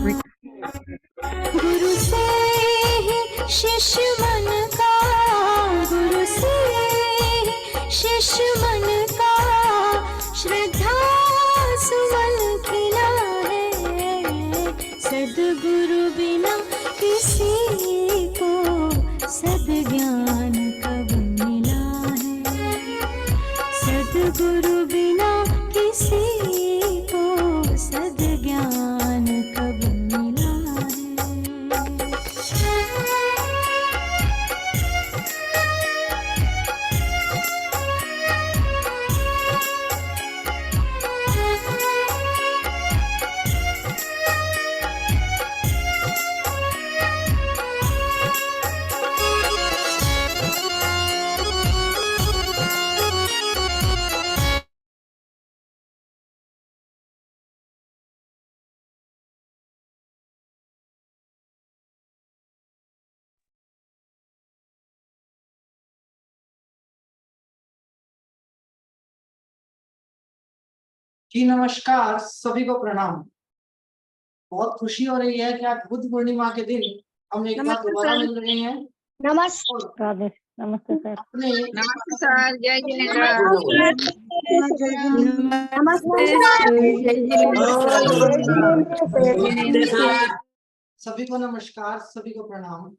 गुरु से ही शिष्य मन का, गुरु से ही शिष्य मन का श्रद्धा सुमन खिला है। सद्गुरु बिना किसी को सद्ज्ञान कब मिला है। सद्गुरु बिना किसी को सद्ज्ञान कब मिला जी नमस्कार, सभी को प्रणाम। बहुत खुशी हो रही है कि आज बुद्ध पूर्णिमा के दिन हम एक बार दोबारा मिल रहे हैं। नमस्कार। नमस्ते सर। अपने नमस्ते सर, जय जिनेन्द्र। सभी को नमस्कार, सभी को प्रणाम।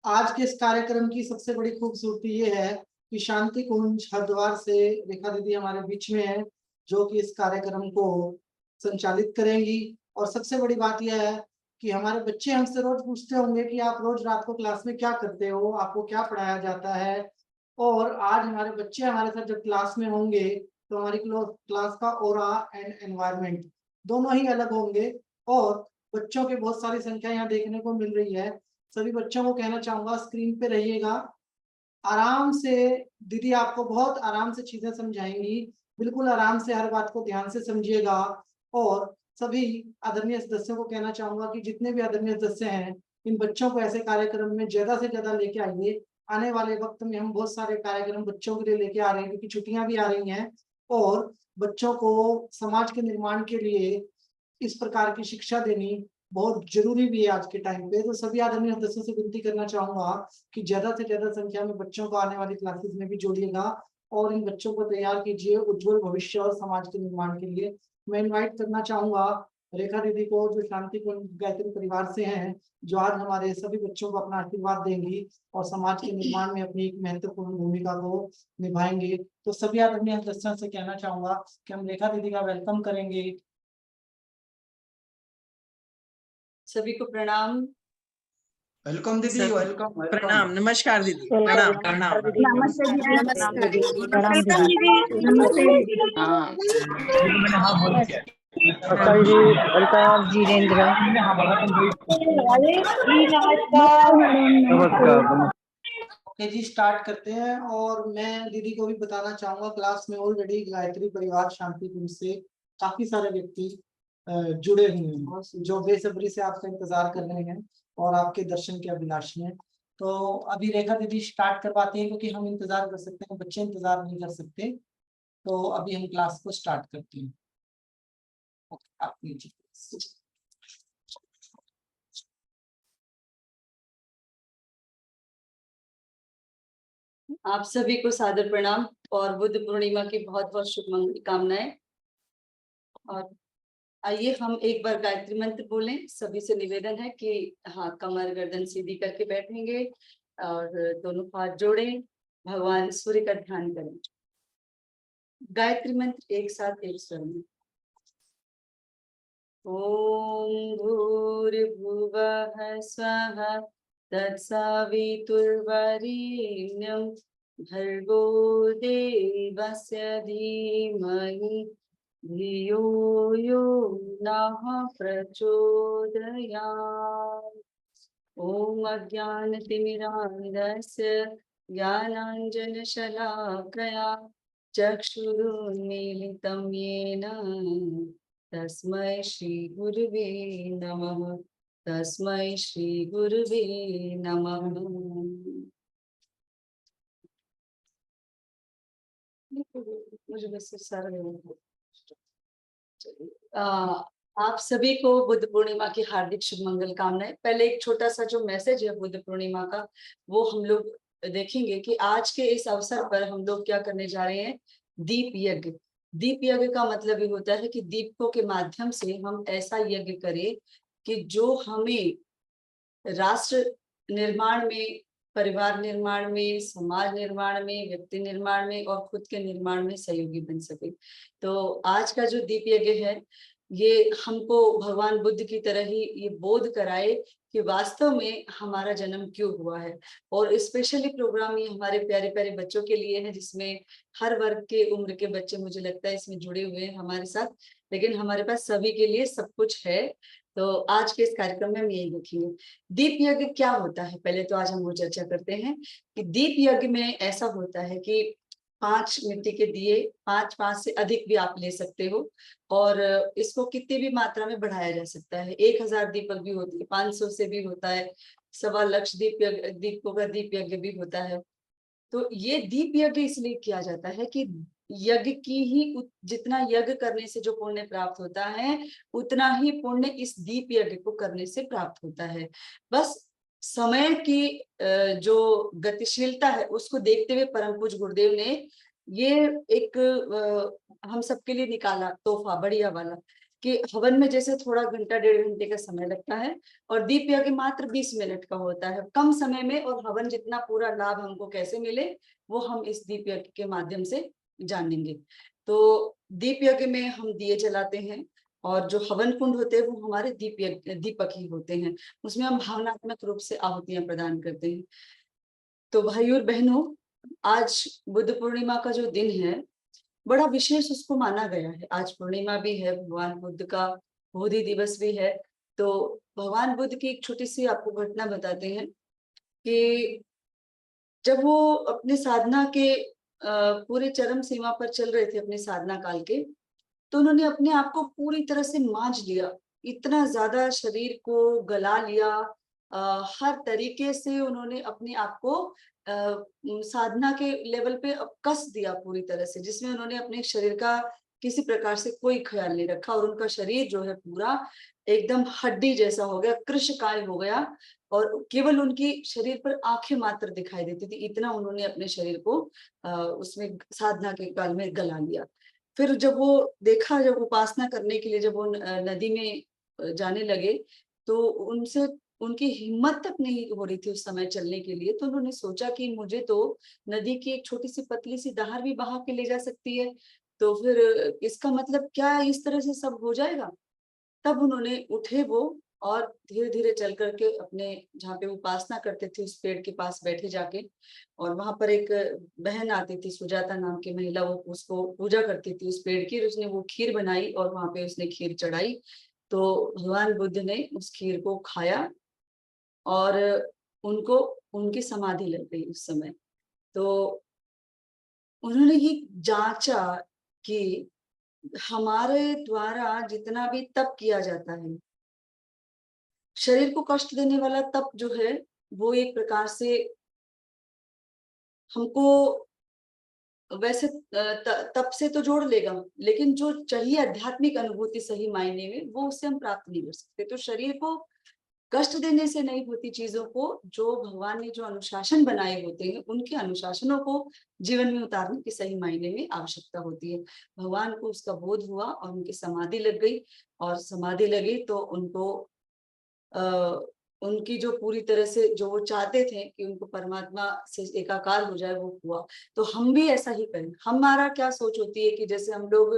आज के इस कार्यक्रम की सबसे बड़ी खूबसूरती ये है कि शांति कुंज हरिद्वार से रेखा दीदी हमारे बीच में है, जो कि इस कार्यक्रम को संचालित करेंगी। और सबसे बड़ी बात यह है कि हमारे बच्चे हमसे रोज पूछते होंगे कि आप रोज रात को क्लास में क्या करते हो, आपको क्या पढ़ाया जाता है। और आज हमारे बच्चे हमारे साथ जब क्लास में होंगे तो हमारी क्लास का ऑरा एंड एनवायरनमेंट दोनों ही अलग होंगे। और बच्चों की बहुत सारी संख्या यहाँ देखने को मिल रही है। सभी बच्चों को कहना चाहूंगा, स्क्रीन पे रहिएगा, आराम से दीदी आपको बहुत आराम से चीजें समझाएंगी। बिल्कुल आराम से हर बात को ध्यान से समझिएगा। और सभी आदरणीय सदस्यों को कहना चाहूंगा कि जितने भी आदरणीय सदस्य हैं, इन बच्चों को ऐसे कार्यक्रम में ज्यादा से ज्यादा लेके आइए। आने वाले वक्त में हम बहुत सारे कार्यक्रम बच्चों के लिए लेके आ रहे हैं, क्योंकि छुट्टियां भी आ रही हैं और बच्चों को समाज के निर्माण के लिए इस प्रकार की शिक्षा देनी बहुत जरूरी भी है आज के टाइम पे। तो सभी आदरणीय सदस्यों से विनती करना चाहूंगा कि ज्यादा से ज्यादा संख्या में बच्चों को आने वाली क्लासेस में भी जोड़िएगा और इन बच्चों को तैयार कीजिए उज्जवल भविष्य और समाज के निर्माण के लिए। मैं इनवाइट करना चाहूंगा रेखा दीदी को, जो शांति कुंज गायत्री परिवार से हैं, जो आज हमारे सभी बच्चों को अपना आशीर्वाद देंगी और समाज के निर्माण में अपनी एक महत्वपूर्ण भूमिका को निभाएंगे। तो सभी आदरणीय सदस्यों से कहना चाहूंगा कि हम रेखा दीदी का वेलकम करेंगे। सभी को प्रणाम। वेलकम दीदी, वेलकम। प्रणाम, नमस्कार दीदी, प्रणाम प्रणाम। नमस्ते दीदी। प्रणाम जिनेन्द्र। ओके जी, स्टार्ट करते हैं। और मैं दीदी को भी बताना चाहूंगा, क्लास में ऑलरेडी गायत्री परिवार शांति कुंज से काफी सारे व्यक्ति जुड़े हुए हैं, जो बेसब्री से आपका इंतजार कर रहे हैं और आपके दर्शन के अभिलाषी हैं। तो अभी रेखा दीदी स्टार्ट करवाते हैं, क्योंकि हम इंतजार कर सकते हैं, बच्चे इंतजार नहीं कर सकते। तो अभी हम क्लास को स्टार्ट करते हैं। आप लीजिए। आप सभी को सादर प्रणाम और बुद्ध पूर्णिमा की बहुत बहुत शुभकामनाएं। और आइए हम एक बार गायत्री मंत्र बोलें। सभी से निवेदन है कि हाँ, कमर गर्दन सीधी करके बैठेंगे और दोनों हाथ जोड़ें, भगवान सूर्य का ध्यान करें। गायत्री मंत्र एक साथ एक स्वर में। ओम भूर्भुवः स्वः तत्सवितुर्वरेण्यं भर्गो देवस्य धीमहि धियो यो नः प्रचोदयात्। ओम अज्ञानतिमिरान्धस्य ज्ञानाञ्जनशलाकया चक्षुरुन्मीलितं येन तस्मै श्री गुरुवे नमः। तस्मै श्री गुरुवे नमः। मुझे बस सारा आप सभी को बुद्ध पूर्णिमा की हार्दिक शुभ मंगल कामनाएं। पहले एक छोटा सा जो मैसेज है बुद्ध पूर्णिमा का, वो हम लोग देखेंगे कि आज के इस अवसर पर हम लोग क्या करने जा रहे हैं। दीप यज्ञ। दीप यज्ञ का मतलब ये होता है कि दीपकों के माध्यम से हम ऐसा यज्ञ करें कि जो हमें राष्ट्र निर्माण में, परिवार निर्माण में, समाज निर्माण में, व्यक्ति निर्माण में और खुद के निर्माण में सहयोगी बन सके। तो आज का जो दीप यज्ञ है, ये हमको भगवान बुद्ध की तरह ही ये बोध कराए कि वास्तव में हमारा जन्म क्यों हुआ है। और स्पेशली प्रोग्राम ये हमारे प्यारे प्यारे बच्चों के लिए है, जिसमें हर वर्ग के उम्र के बच्चे मुझे लगता है इसमें जुड़े हुए हैं हमारे साथ, लेकिन हमारे पास सभी के लिए सब कुछ है। तो आज के इस कार्यक्रम में हम यही देखेंगे दीप यज्ञ क्या होता है। पहले तो आज हम वो चर्चा करते हैं कि दीप यज्ञ में ऐसा होता है कि 5 मिट्टी के दिए, 5 से अधिक भी आप ले सकते हो, और इसको कितनी भी मात्रा में बढ़ाया जा सकता है। 1000 दीपक भी होती है, 500 से भी होता है, 1.25 लाख दीपकों का दीप यज्ञ भी होता है। तो ये दीप यज्ञ इसलिए किया जाता है कि यज्ञ की ही जितना यज्ञ करने से जो पुण्य प्राप्त होता है, उतना ही पुण्य इस दीप यज्ञ को करने से प्राप्त होता है। बस समय की जो गतिशीलता है उसको देखते हुए परम पूज्य गुरुदेव ने ये एक हम सबके लिए निकाला तोहफा बढ़िया वाला, कि हवन में जैसे थोड़ा घंटा 1.5 घंटे का समय लगता है और दीप यज्ञ मात्र 20 मिनट का होता है, कम समय में, और हवन जितना पूरा लाभ हमको कैसे मिले वो हम इस दीप यज्ञ के माध्यम से जानेंगे। तो दीप यज्ञ में हम दिए जलाते हैं और जो हवन कुंड होते हैं वो हमारे दीपक ही होते हैं, उसमें हम भावनात्मक रूप से आहुतियां प्रदान करते हैं। तो भाई और बहनों, आज बुद्ध पूर्णिमा का जो दिन है बड़ा विशेष उसको माना गया है। आज पूर्णिमा भी है, भगवान बुद्ध का बोधि दिवस भी है। तो भगवान बुद्ध की एक छोटी सी आपको घटना बताते हैं कि जब वो अपने साधना के पूरे चरम सीमा पर चल रहे थे अपने साधना काल के, तो उन्होंने अपने आप को पूरी तरह से मांझ लिया, इतना ज्यादा शरीर को गला लिया, हर तरीके से उन्होंने अपने आप को साधना के लेवल पे कस दिया पूरी तरह से, जिसमें उन्होंने अपने शरीर का किसी प्रकार से कोई ख्याल नहीं रखा और उनका शरीर जो है पूरा एकदम हड्डी जैसा हो गया, कृशकाय हो गया, और केवल उनकी शरीर पर आंखें मात्र दिखाई देती थी, इतना उन्होंने अपने शरीर को उसमें साधना के काल में गला लिया। फिर जब वो देखा, जब उपासना करने के लिए जब वो नदी में जाने लगे, तो उनसे उनकी हिम्मत तक नहीं हो रही थी उस समय चलने के लिए। तो उन्होंने सोचा कि मुझे तो नदी की एक छोटी सी पतली सी धार भी बहा के ले जा सकती है, तो फिर इसका मतलब क्या इस तरह से सब हो जाएगा। तब उन्होंने उठे वो और धीरे धीरे चल करके अपने जहाँ पे उपासना करते थे उस पेड़ के पास बैठे जाके, और वहां पर एक बहन आती थी, सुजाता नाम की महिला, वो उसको पूजा करती थी उस पेड़ की, उसने वो खीर बनाई और वहां पे उसने खीर चढ़ाई। तो भगवान बुद्ध ने उस खीर को खाया और उनको उनकी समाधि लग गई उस समय। तो उन्होंने ये जांचा कि हमारे द्वारा जितना भी तप किया जाता है, शरीर को कष्ट देने वाला तप जो है वो एक प्रकार से हमको वैसे तप से तो जोड़ लेगा, लेकिन जो चाहिए आध्यात्मिक अनुभूति सही मायने में, वो उससे हम प्राप्त नहीं कर सकते। तो शरीर को कष्ट देने से नहीं होती चीजों को, जो भगवान ने जो अनुशासन बनाए होते हैं उनके अनुशासनों को जीवन में उतारने की सही मायने में आवश्यकता होती है। भगवान को उसका बोध हुआ और उनकी समाधि लग गई, और समाधि लगी तो उनको उनकी जो पूरी तरह से जो वो चाहते थे कि उनको परमात्मा से एकाकार हो जाए, वो हुआ। तो हम भी ऐसा ही करें। हमारा क्या सोच होती है कि जैसे हम लोग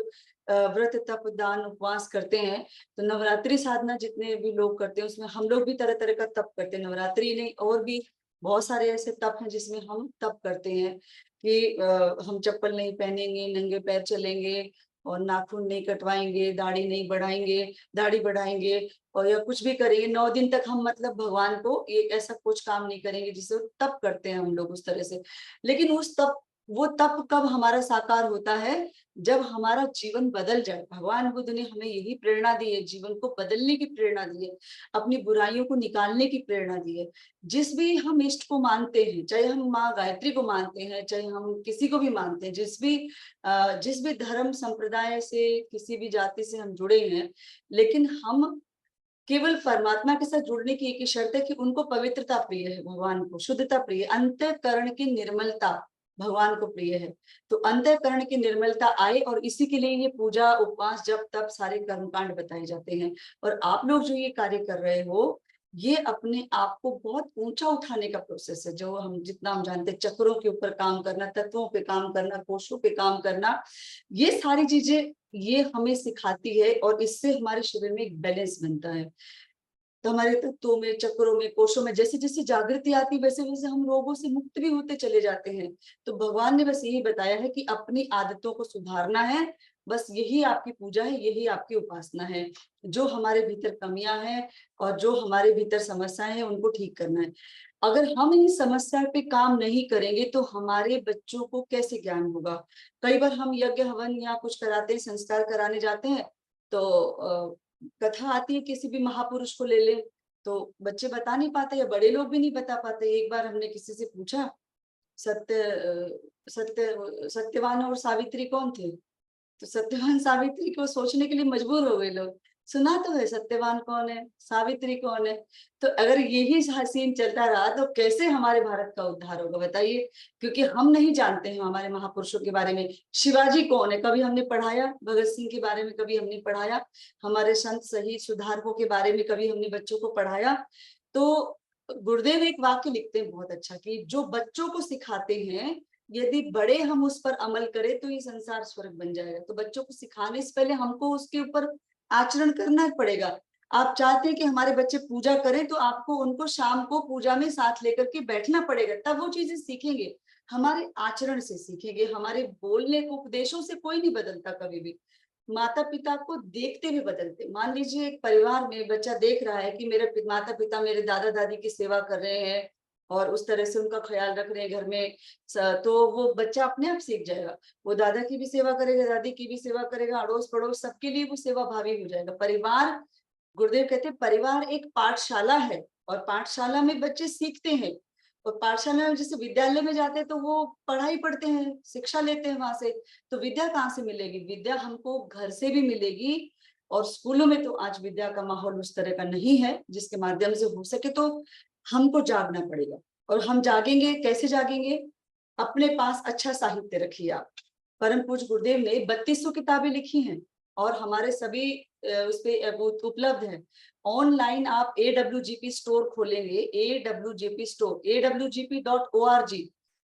व्रत तप दान उपवास करते हैं, तो नवरात्रि साधना जितने भी लोग करते हैं उसमें हम लोग भी तरह तरह का तप करते हैं। नवरात्रि नहीं, और भी बहुत सारे ऐसे तप हैं जिसमें हम तप करते हैं कि हम चप्पल नहीं पहनेंगे, नंगे पैर चलेंगे, और नाखून नहीं कटवाएंगे, दाढ़ी नहीं बढ़ाएंगे, दाढ़ी बढ़ाएंगे, और या कुछ भी करेंगे 9 दिन तक हम, मतलब भगवान को ये ऐसा कुछ काम नहीं करेंगे, जिसे तप करते हैं हम लोग उस तरह से। लेकिन उस तप वो तब कब हमारा साकार होता है जब हमारा जीवन बदल जाए। भगवान बुद्ध ने हमें यही प्रेरणा दी है, जीवन को बदलने की प्रेरणा दी है, अपनी बुराइयों को निकालने की प्रेरणा दी है। जिस भी हम इष्ट को मानते हैं, चाहे हम माँ गायत्री को मानते हैं, चाहे हम किसी को भी मानते हैं, जिस भी धर्म संप्रदाय से, किसी भी जाति से हम जुड़े हैं, लेकिन हम केवल परमात्मा के साथ जुड़ने की एक ही शर्त है कि उनको पवित्रता प्रिय है, भगवान को शुद्धता प्रिय, अंतःकरण की निर्मलता भगवान को प्रिय है। तो अंतःकरण की निर्मलता आए, और इसी के लिए ये पूजा, उपवास, जप, तप सारे कर्मकांड बताए जाते हैं। और आप लोग जो ये कार्य कर रहे हो, ये अपने आप को बहुत ऊंचा उठाने का प्रोसेस है। जो हम जितना हम जानते हैं, चक्रों के ऊपर काम करना, तत्वों पे काम करना, कोशों पे काम करना, ये सारी चीजें ये हमें सिखाती है, और इससे हमारे शरीर में एक बैलेंस बनता है। तो हमारे तत्वों में, चक्रों में, कोशों में जैसे जैसे जागृति आती है, वैसे वैसे हम रोगों से मुक्त भी होते चले जाते हैं। तो भगवान ने बस यही बताया है कि अपनी आदतों को सुधारना है, बस यही आपकी पूजा है, यही आपकी उपासना है। जो हमारे भीतर कमियां हैं और जो हमारे भीतर समस्याएं हैं, उनको ठीक करना है। अगर हम इन समस्या पे काम नहीं करेंगे तो हमारे बच्चों को कैसे ज्ञान होगा। कई बार हम यज्ञ हवन या कुछ कराते हैं, संस्कार कराने जाते हैं, तो कथा आती है, किसी भी महापुरुष को ले ले, तो बच्चे बता नहीं पाते या बड़े लोग भी नहीं बता पाते। एक बार हमने किसी से पूछा, सत्यवान और सावित्री कौन थे, तो सत्यवान सावित्री को सोचने के लिए मजबूर हो गए लोग। सुना तो है सत्यवान कौन है, सावित्री कौन है। तो अगर यही सीन चलता रहा तो कैसे हमारे भारत का उद्धार होगा बताइए। क्योंकि हम नहीं जानते हैं हमारे महापुरुषों के बारे में। शिवाजी कौन है, कभी हमने पढ़ाया? भगत सिंह के बारे में कभी हमने पढ़ाया? हमारे संत शहीद सुधारकों के बारे में कभी हमने बच्चों को पढ़ाया? तो गुरुदेव एक वाक्य लिखते हैं बहुत अच्छा, कि जो बच्चों को सिखाते हैं, यदि बड़े हम उस पर अमल करें तो ये संसार स्वर्ग बन जाएगा। तो बच्चों को सिखाने से पहले हमको उसके ऊपर आचरण करना पड़ेगा। आप चाहते हैं कि हमारे बच्चे पूजा करें, तो आपको उनको शाम को पूजा में साथ लेकर के बैठना पड़ेगा, तब वो चीजें सीखेंगे। हमारे आचरण से सीखेंगे, हमारे बोलने को, उपदेशों से कोई नहीं बदलता कभी भी। माता पिता को देखते हुए बदलते। मान लीजिए एक परिवार में बच्चा देख रहा है कि मेरे माता पिता मेरे दादा दादी की सेवा कर रहे हैं और उस तरह से उनका ख्याल रख रहे हैं घर में, तो वो बच्चा अपने आप सीख जाएगा। वो दादा की भी सेवा करेगा, दादी की भी सेवा करेगा, अड़ोस पड़ोस सबके लिए वो सेवा भावी हो जाएगा। परिवार, गुरुदेव कहते हैं, परिवार एक पाठशाला है, और पाठशाला में बच्चे सीखते हैं। और पाठशाला में, जैसे विद्यालय में जाते हैं तो वो पढ़ाई पढ़ते हैं, शिक्षा लेते हैं वहां से। तो विद्या कहाँ से मिलेगी? विद्या हमको घर से भी मिलेगी। और स्कूलों में तो आज विद्या का माहौल उस तरह का नहीं है जिसके माध्यम से हो सके। तो हमको जागना पड़ेगा। और हम जागेंगे, कैसे जागेंगे? अपने पास अच्छा साहित्य रखिए आप। परम पूज्य गुरुदेव ने 3200 किताबें लिखी हैं, और हमारे सभी उस पे उपलब्ध है। ऑनलाइन आप AWGP स्टोर खोलेंगे, AWGP स्टोर, awgp.org,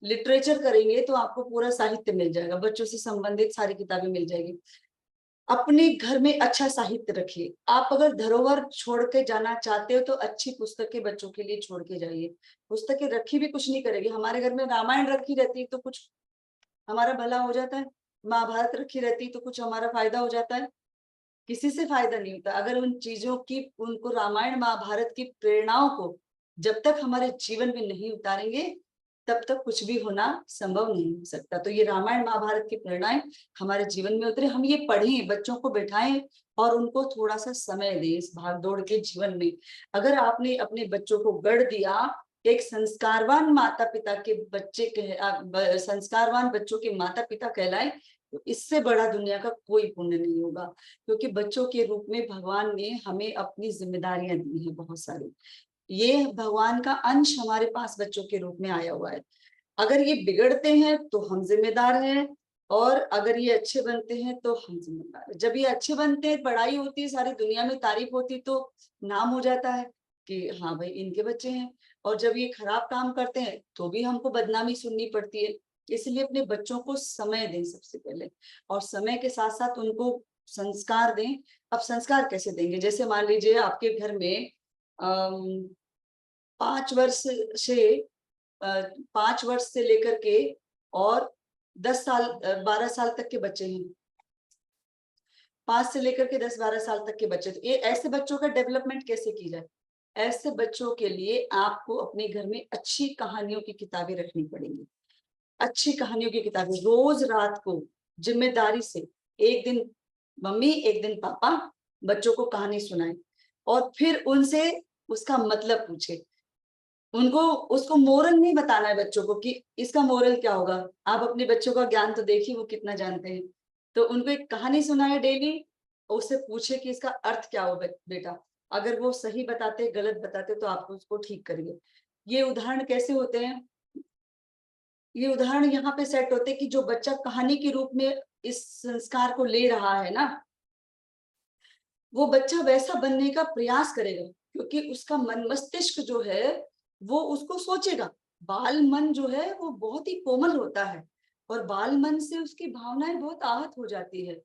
लिटरेचर करेंगे तो आपको पूरा साहित्य मिल जाएगा, बच्चों से संबंधित सारी किताबें मिल जाएगी। अपने घर में अच्छा साहित्य रखिए। आप अगर धरोहर छोड़ के जाना चाहते हो तो अच्छी पुस्तकें बच्चों के लिए छोड़ के जाइए। पुस्तकें रखी भी कुछ नहीं करेगी। हमारे घर में रामायण रखी रहती है तो कुछ हमारा भला हो जाता है, महाभारत रखी रहती तो कुछ हमारा फायदा हो जाता है? किसी से फायदा नहीं होता। अगर उन चीजों की, उनको रामायण महाभारत की प्रेरणाओं को जब तक हमारे जीवन में नहीं उतारेंगे तब तक कुछ भी होना संभव नहीं हो सकता। तो ये रामायण महाभारत की प्रेरणाएं हमारे जीवन में उतरे, हम ये पढ़ें, बच्चों को बैठाएं और उनको थोड़ा सा समय दें इस भागदौड़ के जीवन में। अगर आपने अपने बच्चों को गढ़ दिया, एक संस्कारवान माता पिता के बच्चे संस्कारवान बच्चों के माता पिता कहलाए, तो इससे बड़ा दुनिया का कोई पुण्य नहीं होगा। क्योंकि बच्चों के रूप में भगवान ने हमें अपनी जिम्मेदारियां दी हैं बहुत सारी। ये भगवान का अंश हमारे पास बच्चों के रूप में आया हुआ है। अगर ये बिगड़ते हैं तो हम जिम्मेदार हैं, और अगर ये अच्छे बनते हैं तो हम जिम्मेदार हैं। जब ये अच्छे बनते हैं, पढ़ाई होती है, सारी दुनिया में तारीफ होती, तो नाम हो जाता है कि हाँ भाई इनके बच्चे हैं। और जब ये खराब काम करते हैं तो भी हमको बदनामी सुननी पड़ती है। इसलिए अपने बच्चों को समय दें सबसे पहले, और समय के साथ साथ उनको संस्कार दें। अब संस्कार कैसे देंगे? जैसे मान लीजिए आपके घर में 5 वर्ष से लेकर के और 10 साल 12 साल तक के बच्चे हैं। 5 से लेकर के 10-12 साल तक के बच्चे। तो ये ऐसे बच्चों का डेवलपमेंट कैसे की जाए? ऐसे बच्चों के लिए आपको अपने घर में अच्छी कहानियों की किताबें रखनी पड़ेंगी। अच्छी कहानियों की किताबें रोज रात को जिम्मेदारी से, एक दिन मम्मी एक दिन पापा बच्चों को कहानी सुनाए और फिर उनसे उसका मतलब पूछे। उनको उसको मोरल नहीं बताना है बच्चों को कि इसका मोरल क्या होगा। आप अपने बच्चों का ज्ञान तो देखिए वो कितना जानते हैं। तो उनको एक कहानी सुनाए डेली, उससे पूछे कि इसका अर्थ क्या हो बेटा। अगर वो सही बताते गलत बताते तो आप उसको ठीक करिए। ये उदाहरण कैसे होते हैं, ये उदाहरण यहाँ पे सेट होते हैं कि जो बच्चा कहानी के रूप में इस संस्कार को ले रहा है ना, वो बच्चा वैसा बनने का प्रयास करेगा, क्योंकि उसका मन मस्तिष्क जो है वो उसको सोचेगा। बाल मन जो है वो बहुत ही कोमल होता है और बाल मन से उसकी भावनाएं बहुत आहत हो जाती है।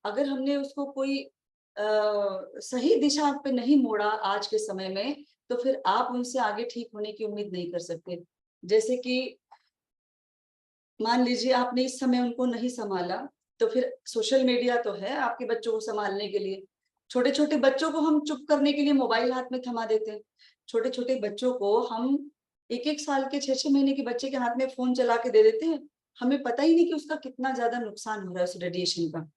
अगर हमने उसको कोई सही दिशा पे नहीं मोड़ा आज के समय में, तो फिर आप उनसे आगे ठीक होने की उम्मीद नहीं कर सकते। जैसे कि मान लीजिए आपने इस समय उनको नहीं संभाला, तो फिर सोशल मीडिया तो है आपके बच्चों को संभालने के लिए। छोटे छोटे बच्चों को हम चुप करने के लिए मोबाइल हाथ में थमा देते हैं। छोटे छोटे बच्चों को हम 1-1 साल के 6-6 महीने के बच्चे के हाथ में फोन चला के दे देते हैं। हमें पता ही नहीं कि उसका कितना ज्यादा नुकसान हो रहा है उस रेडिएशन का।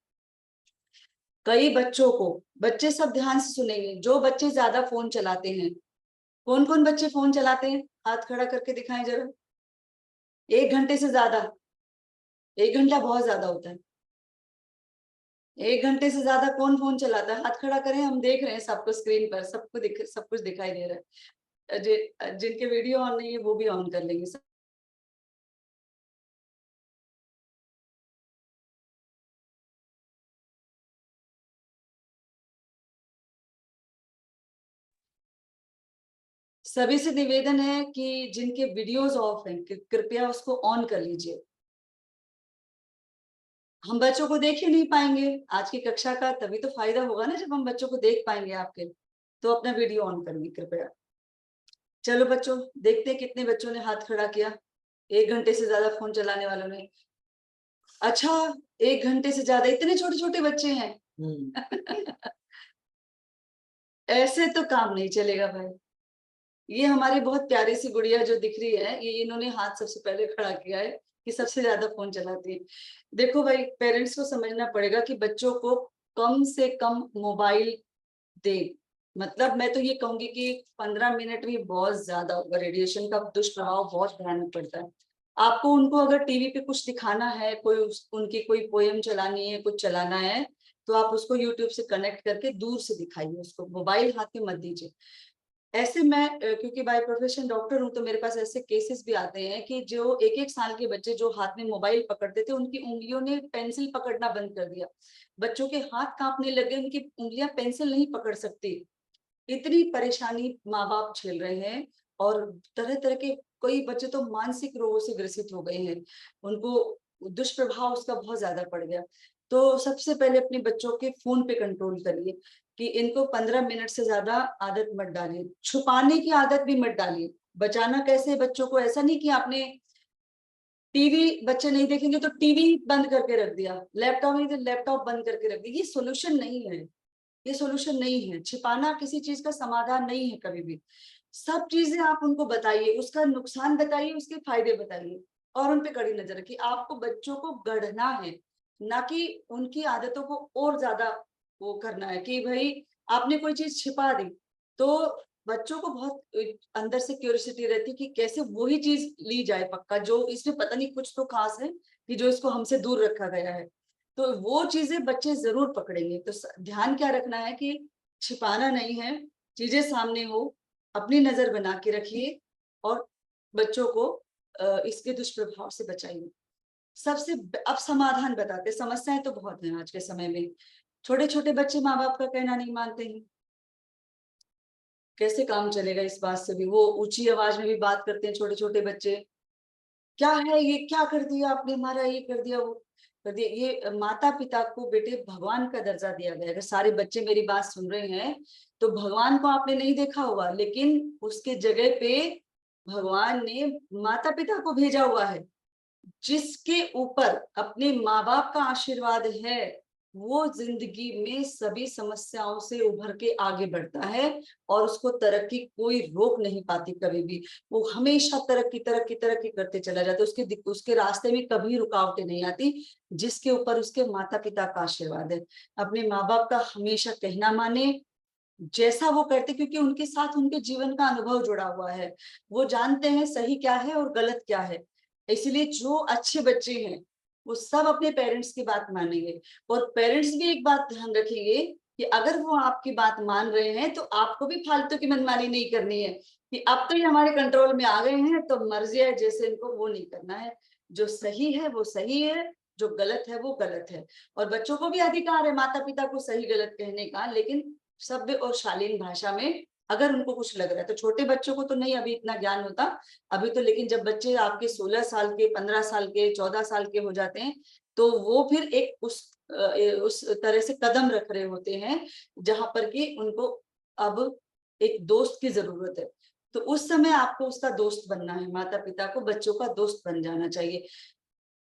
कई बच्चों को, बच्चे सब ध्यान से सुनेंगे, जो बच्चे ज्यादा फोन चलाते हैं, कौन कौन बच्चे फोन चलाते हैं, हाथ खड़ा करके दिखाएं जरा। 1 घंटे से ज्यादा, 1 घंटा बहुत ज्यादा होता है। 1 घंटे से ज्यादा कौन फोन चलाता है, हाथ खड़ा करें, हम देख रहे हैं सबको स्क्रीन पर, सबको सब कुछ दिखाई दे रहा है। जिनके वीडियो ऑन नहीं है वो भी ऑन कर लेंगे। सभी से निवेदन है कि जिनके वीडियोस ऑफ हैं कृपया उसको ऑन कर लीजिए। हम बच्चों को देख ही नहीं पाएंगे आज की कक्षा का, तभी तो फायदा होगा ना जब हम बच्चों को देख पाएंगे आपके। तो अपना वीडियो ऑन करिए कृपया। चलो बच्चों, देखते हैं कितने बच्चों ने हाथ खड़ा किया 1 घंटे से ज्यादा फोन चलाने वालों ने। अच्छा, 1 घंटे से ज्यादा, इतने छोटे छोटे बच्चे हैं। ऐसे तो काम नहीं चलेगा भाई। ये हमारी बहुत प्यारी सी गुड़िया जो दिख रही है, ये इन्होंने हाथ सबसे पहले खड़ा किया है कि सबसे ज्यादा फोन चलाती है। देखो भाई, पेरेंट्स को समझना पड़ेगा कि बच्चों को कम से कम मोबाइल दे। मतलब मैं तो ये कहूंगी कि 15 मिनट भी बहुत ज्यादा होगा। रेडिएशन का दुष्प्रभाव बहुत भयानक पड़ता है। आपको उनको अगर टीवी पे कुछ दिखाना है, उनकी कोई पोएम चलानी है, कुछ चलाना है, तो आप उसको यूट्यूब से कनेक्ट करके दूर से दिखाइए, उसको मोबाइल हाथ में मत दीजिए। ऐसे मैं क्योंकि बाय प्रोफेशन डॉक्टर हूं, तो मेरे पास ऐसे केसेस भी आते हैं कि जो 1-1 साल के बच्चे जो हाथ में मोबाइल पकड़ते थे, उनकी उंगलियों ने पेंसिल पकड़ना बंद कर दिया। बच्चों के हाथ कांपने लगे, उनकी उंगलियां पेंसिल नहीं पकड़ सकती। इतनी परेशानी माँ बाप झेल रहे हैं और तरह तरह के कई बच्चे तो मानसिक रोगों से ग्रसित हो गए हैं। उनको दुष्प्रभाव उसका बहुत ज्यादा पड़ गया। तो सबसे पहले अपने बच्चों के फोन पे कंट्रोल करिए कि इनको 15 मिनट से ज्यादा आदत मत डालिए। छुपाने की आदत भी मत डालिए। बचाना कैसे बच्चों को, ऐसा नहीं कि आपने टीवी बच्चे नहीं देखेंगे तो टीवी बंद करके रख दिया, लैपटॉप नहीं तो लैपटॉप बंद करके रख दिया। ये सोल्यूशन नहीं है, ये सोल्यूशन नहीं है। छिपाना किसी चीज का समाधान नहीं है कभी भी। सब चीजें आप उनको बताइए, उसका नुकसान बताइए, उसके फायदे बताइए और उन पे कड़ी नजर रखिए। आपको बच्चों को गढ़ना है, ना कि उनकी आदतों को और ज्यादा वो करना है कि भाई आपने कोई चीज छिपा दी तो बच्चों को बहुत अंदर से क्यूरियोसिटी रहती है कि कैसे वही चीज ली जाए पक्का, जो इसमें पता नहीं कुछ तो खास है कि जो इसको हमसे दूर रखा गया है। तो वो चीजें बच्चे जरूर पकड़ेंगे। तो ध्यान क्या रखना है कि छिपाना नहीं है, चीजें सामने हो, अपनी नजर बना के रखिए और बच्चों को इसके दुष्प्रभाव से बचाइए। सबसे अब समाधान बताते, समस्याएं तो बहुत हैं आज के समय में। छोटे छोटे बच्चे माँ बाप का कहना नहीं मानते हैं, कैसे काम चलेगा इस बात से भी। वो ऊंची आवाज में भी बात करते हैं छोटे छोटे बच्चे, क्या है ये, क्या कर दिया आपने हमारा, ये कर दिया वो कर दिया। ये माता पिता को बेटे भगवान का दर्जा दिया गया है। अगर सारे बच्चे मेरी बात सुन रहे हैं तो भगवान को आपने नहीं देखा होगा, लेकिन उसके जगह पे भगवान ने माता पिता को भेजा हुआ है, जिसके ऊपर अपने माँ बाप का आशीर्वाद है। वो जिंदगी में सभी समस्याओं से उभर के आगे बढ़ता है और उसको तरक्की कोई रोक नहीं पाती कभी भी। वो हमेशा तरक्की तरक्की तरक्की करते चला जाता है, उसके रास्ते में कभी रुकावटें नहीं आती, जिसके ऊपर उसके माता पिता का आशीर्वाद है। अपने माँ बाप का हमेशा कहना माने, जैसा वो करते, क्योंकि उनके साथ उनके जीवन का अनुभव जुड़ा हुआ है, वो जानते हैं सही क्या है और गलत क्या है। इसलिए जो अच्छे बच्चे हैं वो सब अपने पेरेंट्स की बात मानेंगे, और पेरेंट्स भी एक बात ध्यान रखेंगे कि अगर वो आपकी बात मान रहे हैं तो आपको भी फालतू की मनमानी नहीं करनी है कि अब तो ये हमारे कंट्रोल में आ गए हैं तो मर्जी है जैसे इनको, वो नहीं करना है। जो सही है वो सही है, जो गलत है वो गलत है। और बच्चों को भी अधिकार है माता पिता को सही गलत कहने का, लेकिन सभ्य और शालीन भाषा में अगर उनको कुछ लग रहा है तो। छोटे बच्चों को तो नहीं अभी इतना ज्ञान होता अभी तो, लेकिन जब बच्चे आपके 16 साल के, 15 साल के, 14 साल के हो जाते हैं तो वो फिर एक उस तरह से कदम रख रहे होते हैं जहां पर कि उनको अब एक दोस्त की जरूरत है। तो उस समय आपको उसका दोस्त बनना है, माता पिता को बच्चों का दोस्त बन जाना चाहिए।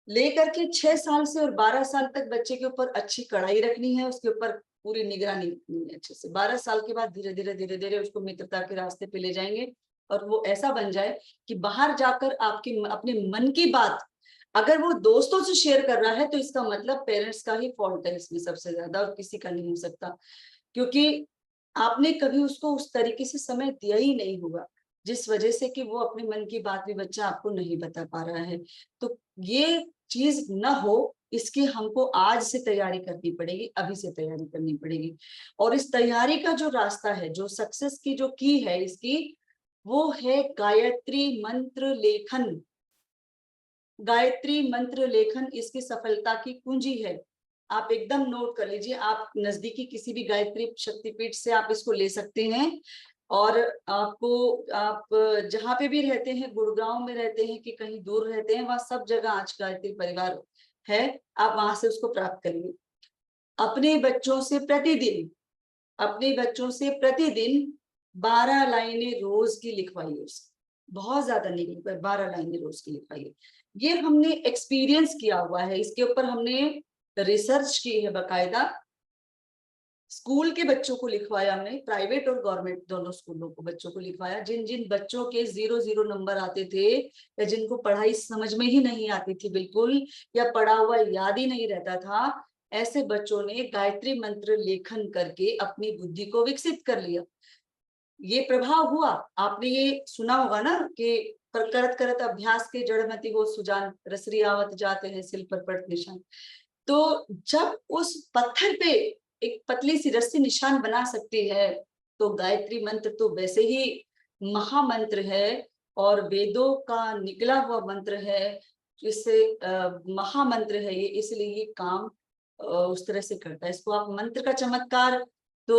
लेकर के 6 साल से और 12 साल तक बच्चे के ऊपर अच्छी कड़ाई रखनी है, उसके ऊपर पूरी निगरानी रखनी है अच्छे से। 12 साल के बाद धीरे धीरे उसको मित्रता के रास्ते पे ले जाएंगे और वो ऐसा बन जाए कि बाहर जाकर आपकी अपने मन की बात अगर वो दोस्तों से शेयर कर रहा है तो इसका मतलब पेरेंट्स का ही फॉल्ट है इसमें सबसे ज्यादा, और किसी का नहीं हो सकता, क्योंकि आपने कभी उसको उस तरीके से समय दिया ही नहीं होगा जिस वजह से कि वो अपने मन की बात भी बच्चा आपको नहीं बता पा रहा है। तो ये चीज न हो इसकी हमको आज से तैयारी करनी पड़ेगी, अभी से तैयारी करनी पड़ेगी। और इस तैयारी का जो रास्ता है, जो सक्सेस की जो की है इसकी, वो है गायत्री मंत्र लेखन। गायत्री मंत्र लेखन इसकी सफलता की कुंजी है। आप एकदम नोट कर लीजिए, आप नजदीकी किसी भी गायत्री शक्तिपीठ से आप इसको ले सकते हैं। और आपको, आप जहाँ पे भी रहते हैं, गुड़गांव में रहते हैं कि कहीं दूर रहते हैं, वहां सब जगह आज गायत्री परिवार है, आप वहां से उसको प्राप्त करिए। अपने बच्चों से प्रतिदिन 12 लाइनें रोज की लिखवाइए, बहुत ज्यादा नहीं लिखवाइए, 12 लाइनें रोज की लिखवाइए। ये हमने एक्सपीरियंस किया हुआ है, इसके ऊपर हमने रिसर्च की है बकायदा। स्कूल के बच्चों को लिखवाया हमने, प्राइवेट और गवर्नमेंट दोनों स्कूलों को बच्चों को लिखवाया। जिन जिन बच्चों के 0 नंबर आते थे या जिनको पढ़ाई समझ में ही नहीं आती थी बिल्कुल, या पढ़ा हुआ याद ही नहीं रहता था, ऐसे बच्चों ने गायत्री मंत्र लेखन करके अपनी बुद्धि को विकसित कर लिया। ये प्रभाव हुआ, आपने ये सुना होगा ना कि करत करत अभ्यास के जड़मति हो सुजान, रसरी आवत जाते हैं सिल पर पट निशान। तो जब उस पत्थर पे एक पतली सी रस्सी निशान बना सकती है, तो गायत्री मंत्र तो वैसे ही महामंत्र है और वेदों का निकला हुआ मंत्र है, जिससे महामंत्र है ये, इसलिए ये काम उस तरह से करता है। इसको आप मंत्र का चमत्कार तो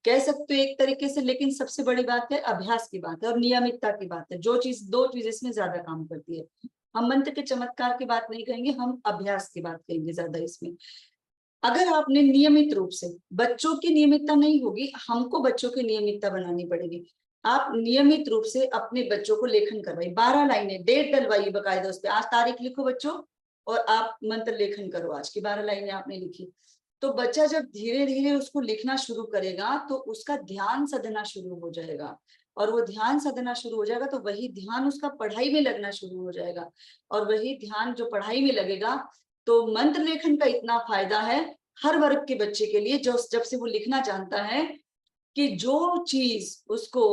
कह सकते हो एक तरीके से, लेकिन सबसे बड़ी बात है अभ्यास की बात है और नियमितता की बात है। दो चीज इसमें ज्यादा काम करती है। हम मंत्र के चमत्कार की बात नहीं कहेंगे, हम अभ्यास की बात कहेंगे ज्यादा इसमें। अगर आपने नियमित रूप से, बच्चों की नियमितता नहीं होगी, हमको बच्चों की नियमितता बनानी पड़ेगी। आप नियमित रूप से अपने बच्चों को लेखन करवाइए, 12 लाइनें, डेट डलवाइए बकायदा उस पर, आज तारीख लिखो बच्चों और आप मंत्र लेखन करो, आज की 12 लाइनें आपने लिखी। तो बच्चा जब धीरे धीरे उसको लिखना शुरू करेगा तो उसका ध्यान साधना शुरू हो जाएगा, और वो ध्यान साधना शुरू हो जाएगा तो वही ध्यान उसका पढ़ाई में लगना शुरू हो जाएगा, और वही ध्यान जो पढ़ाई में लगेगा। तो मंत्र लेखन का इतना फायदा है हर वर्ग के बच्चे के लिए, जो जब से वो लिखना जानता है कि जो चीज उसको,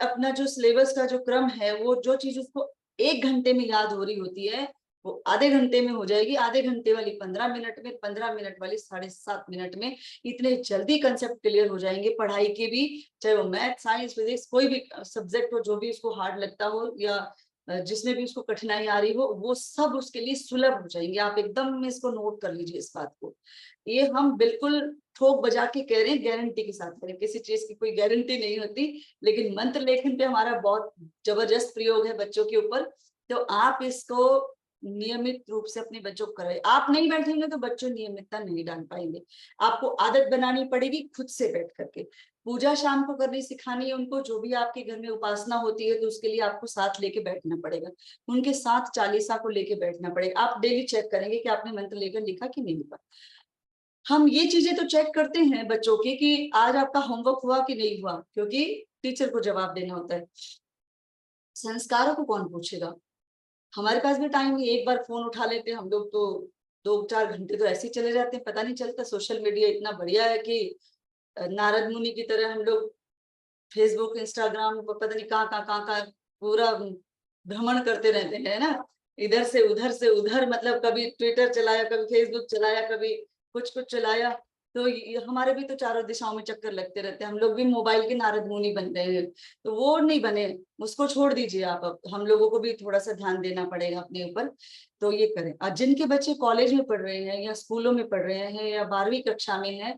अपना जो सिलेबस का जो क्रम है, वो जो चीज उसको 1 घंटे में याद हो रही होती है वो आधे घंटे में हो जाएगी, आधे घंटे वाली 15 मिनट में, 15 मिनट वाली 7.5 मिनट में। इतने जल्दी कंसेप्ट क्लियर हो जाएंगे पढ़ाई के भी, चाहे वो मैथ, साइंस, फिजिक्स, कोई भी सब्जेक्ट हो, जो भी उसको हार्ड लगता हो या जिसमें भी उसको कठिनाई आ रही हो, वो सब उसके लिए सुलभ हो जाएंगे। आप एकदम इसको नोट कर लीजिए इस बात को। ये हम बिल्कुल ठोक बजा के कह रहे हैं, गारंटी के साथ कह रहे हैं, किसी चीज की कोई गारंटी नहीं होती, लेकिन मंत्र लेखन पे हमारा बहुत जबरदस्त प्रयोग है बच्चों के ऊपर। तो आप इसको नियमित रूप से अपने बच्चों को कराए। आप नहीं बैठेंगे तो बच्चों नियमितता नहीं डाल पाएंगे, आपको आदत बनानी पड़ेगी खुद से बैठ करके। पूजा शाम को करनी सिखानी है उनको, जो भी आपके घर में उपासना होती है तो उसके लिए आपको साथ लेके बैठना पड़ेगा, उनके साथ चालीसा को लेके बैठना पड़ेगा। आप डेली चेक करेंगे कि आपने मंत्र लेकर लिखा कि नहीं लिखा। हम ये चीजें तो चेक करते हैं बच्चों की कि आज आपका होमवर्क हुआ कि नहीं हुआ, क्योंकि टीचर को जवाब देना होता है। संस्कारों को कौन पूछेगा? हमारे पास भी टाइम नहीं, एक बार फोन उठा लेते हैं हम लोग तो 2-4 घंटे तो ऐसे ही चले जाते हैं, पता नहीं चलता। सोशल मीडिया इतना बढ़िया है कि नारद मुनि की तरह हम लोग फेसबुक इंस्टाग्राम पता नहीं कहाँ पूरा भ्रमण करते रहते हैं ना, इधर से उधर, मतलब कभी ट्विटर चलाया, कभी फेसबुक चलाया, कभी कुछ चलाया। तो हमारे भी तो चारों दिशाओं में चक्कर लगते रहते हैं, हम लोग भी मोबाइल के नारद मुनि बन गए हैं। तो वो नहीं बने, उसको छोड़ दीजिए आप। अब हम लोगों को भी थोड़ा सा ध्यान देना पड़ेगा अपने ऊपर, तो ये करें। और जिनके बच्चे कॉलेज में पढ़ रहे हैं या स्कूलों में पढ़ रहे हैं या 12वीं कक्षा में है,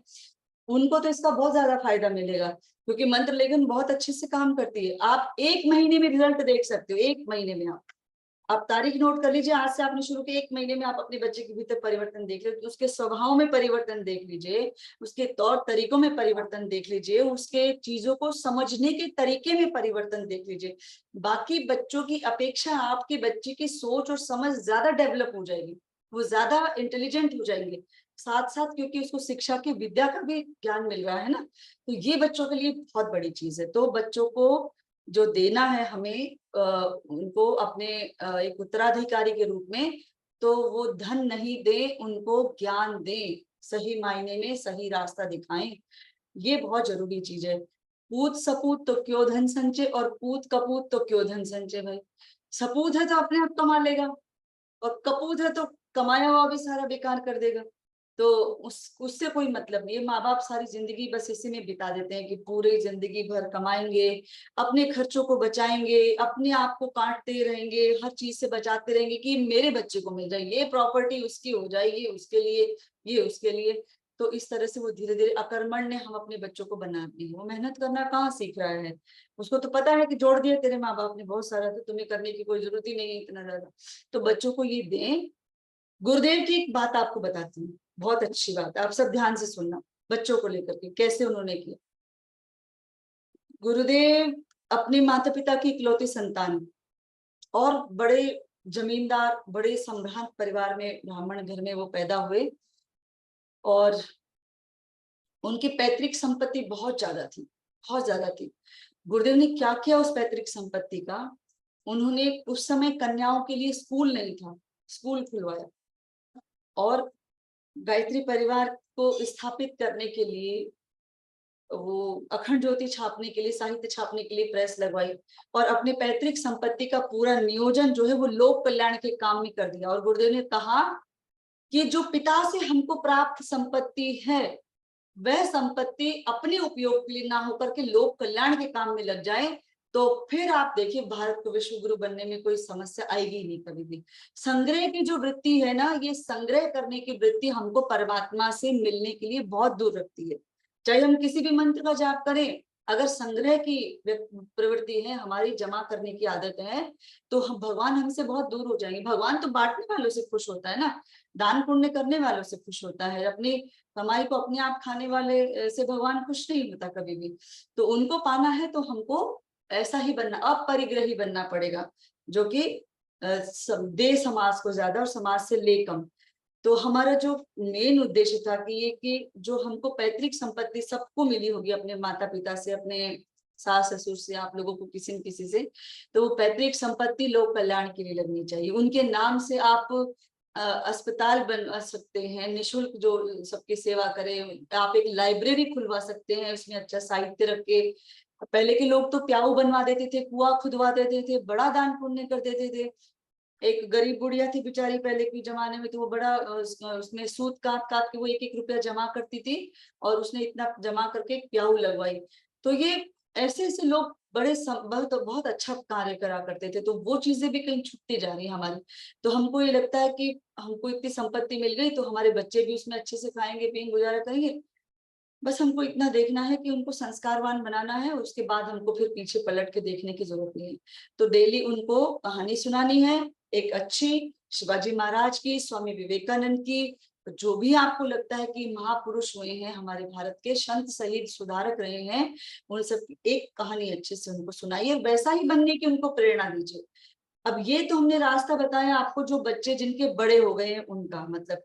उनको तो इसका बहुत ज्यादा फायदा मिलेगा, क्योंकि मंत्र लेखन बहुत अच्छे से काम करती है। आप 1 महीने में रिजल्ट देख सकते हो, 1 महीने में। आप तारीख नोट कर लीजिए, आज से आपने शुरू किया, 1 महीने में आप अपने बच्चे के भीतर परिवर्तन देख लीजिए, उसके स्वभाव में परिवर्तन देख लीजिए, उसके तौर तरीकों में परिवर्तन देख लीजिए, उसके चीजों को समझने के तरीके में परिवर्तन देख लीजिए। बाकी बच्चों की अपेक्षा आपके बच्चे की सोच और समझ ज्यादा डेवलप हो जाएगी, वो ज्यादा इंटेलिजेंट हो जाएंगे साथ साथ, क्योंकि उसको शिक्षा की विद्या का भी ज्ञान मिल रहा है ना। तो ये बच्चों के लिए बहुत बड़ी चीज है। तो बच्चों को जो देना है हमें उनको अपने एक उत्तराधिकारी के रूप में, तो वो धन नहीं दे, उनको ज्ञान दें, सही मायने में सही रास्ता दिखाएं। ये बहुत जरूरी चीज है। पूत सपूत तो क्यों धन संचय, और पूत कपूत तो क्यों धन संचय। भाई सपूत है तो अपने आप कमा लेगा, और कपूत है तो कमाया हुआ भी सारा बेकार कर देगा। तो उससे कोई मतलब नहीं है। माँ बाप सारी जिंदगी बस इसी में बिता देते हैं कि पूरी जिंदगी भर कमाएंगे, अपने खर्चों को बचाएंगे, अपने आप को काटते रहेंगे, हर चीज से बचाते रहेंगे कि मेरे बच्चे को मिल जाए, ये प्रॉपर्टी उसकी हो जाएगी, उसके लिए, ये उसके लिए। तो इस तरह से वो धीरे धीरे अकर्मण्य हम अपने बच्चों को बनाते हैं। वो मेहनत करना कहाँ सीख रहा है? उसको तो पता है कि जोड़ दिया तेरे माँ बाप ने बहुत सारा, तो तुम्हें करने की कोई जरूरत ही नहीं है इतना ज्यादा। तो बच्चों को ये दें। गुरुदेव की एक बात आपको बताती हूँ, बहुत अच्छी बात है, आप सब ध्यान से सुनना। बच्चों को लेकर के कैसे उन्होंने किया। गुरुदेव अपने माता पिता की इकलौती संतान, और बड़े जमींदार, बड़े सम्भ्रांत परिवार में, ब्राह्मण घर में वो पैदा हुए, और उनकी पैतृक संपत्ति बहुत ज्यादा थी, बहुत ज्यादा थी। गुरुदेव ने क्या किया उस पैतृक संपत्ति का, उन्होंने उस समय कन्याओं के लिए स्कूल नहीं था, स्कूल खुलवाया, और गायत्री परिवार को स्थापित करने के लिए वो अखंड ज्योति छापने के लिए, साहित्य छापने के लिए प्रेस लगवाई, और अपने पैतृक संपत्ति का पूरा नियोजन जो है वो लोक कल्याण के काम में कर दिया। और गुरुदेव ने कहा कि जो पिता से हमको प्राप्त संपत्ति है, वह संपत्ति अपने उपयोग के लिए ना होकर के लोक कल्याण के काम में लग जाए, तो फिर आप देखिए भारत को विश्व गुरु बनने में कोई समस्या आएगी नहीं कभी भी। संग्रह की जो वृत्ति है ना, ये संग्रह करने की वृत्ति हमको परमात्मा से मिलने के लिए बहुत दूर रखती है। चाहे हम किसी भी मंत्र का जाप करें, अगर संग्रह की प्रवृत्ति है, हमारी जमा करने की आदत है, तो हम भगवान हमसे बहुत दूर हो जाएंगे। भगवान तो बांटने वालों से खुश होता है ना, दान पुण्य करने वालों से खुश होता है। अपनी कमाई को अपने आप खाने वाले से भगवान खुश नहीं होता कभी भी। तो उनको पाना है तो हमको ऐसा ही बनना, अपरिग्रही बनना पड़ेगा, जो कि दे समाज को ज्यादा और समाज से ले कम। तो हमारा जो मेन उद्देश्य था कि ये कि जो हमको पैतृक संपत्ति सबको मिली होगी, अपने माता पिता से, अपने सास ससुर से, आप लोगों को किसी न किसी से, तो वो पैतृक संपत्ति लोक कल्याण के लिए लगनी चाहिए। उनके नाम से आप अस्पताल बनवा सकते हैं निःशुल्क, जो सबकी सेवा करे। आप एक लाइब्रेरी खुलवा सकते हैं, उसमें अच्छा साहित्य रख के। पहले के लोग तो प्याऊ बनवा देते थे, कुआं खुदवा देते थे, बड़ा दान पुण्य कर देते थे। एक गरीब बुढ़िया थी बेचारी पहले के जमाने में, तो वो बड़ा उसमें सूत काट काट के वो 1-1 रुपया जमा करती थी, और उसने इतना जमा करके एक प्याऊ लगवाई। तो ये ऐसे ऐसे लोग बड़े बहुत अच्छा कार्य करा करते थे। तो वो चीजें भी कहीं छूटती जा रही है हमारी। तो हमको ये लगता है कि हमको इतनी संपत्ति मिल गई तो हमारे बच्चे भी उसमें अच्छे से खाएंगे पिएंगे गुजारा करेंगे। बस हमको इतना देखना है कि उनको संस्कारवान बनाना है, उसके बाद हमको फिर पीछे पलट के देखने की जरूरत नहीं है। तो डेली उनको कहानी सुनानी है, एक अच्छी शिवाजी महाराज की, स्वामी विवेकानंद की, जो भी आपको लगता है कि महापुरुष हुए हैं, हमारे भारत के संत शहीद सुधारक रहे हैं, उन सब की एक कहानी अच्छे से उनको सुनाइए, वैसा ही बनने की उनको प्रेरणा दीजिए। अब ये तो हमने रास्ता बताया आपको, जो बच्चे जिनके बड़े हो गए हैं उनका मतलब।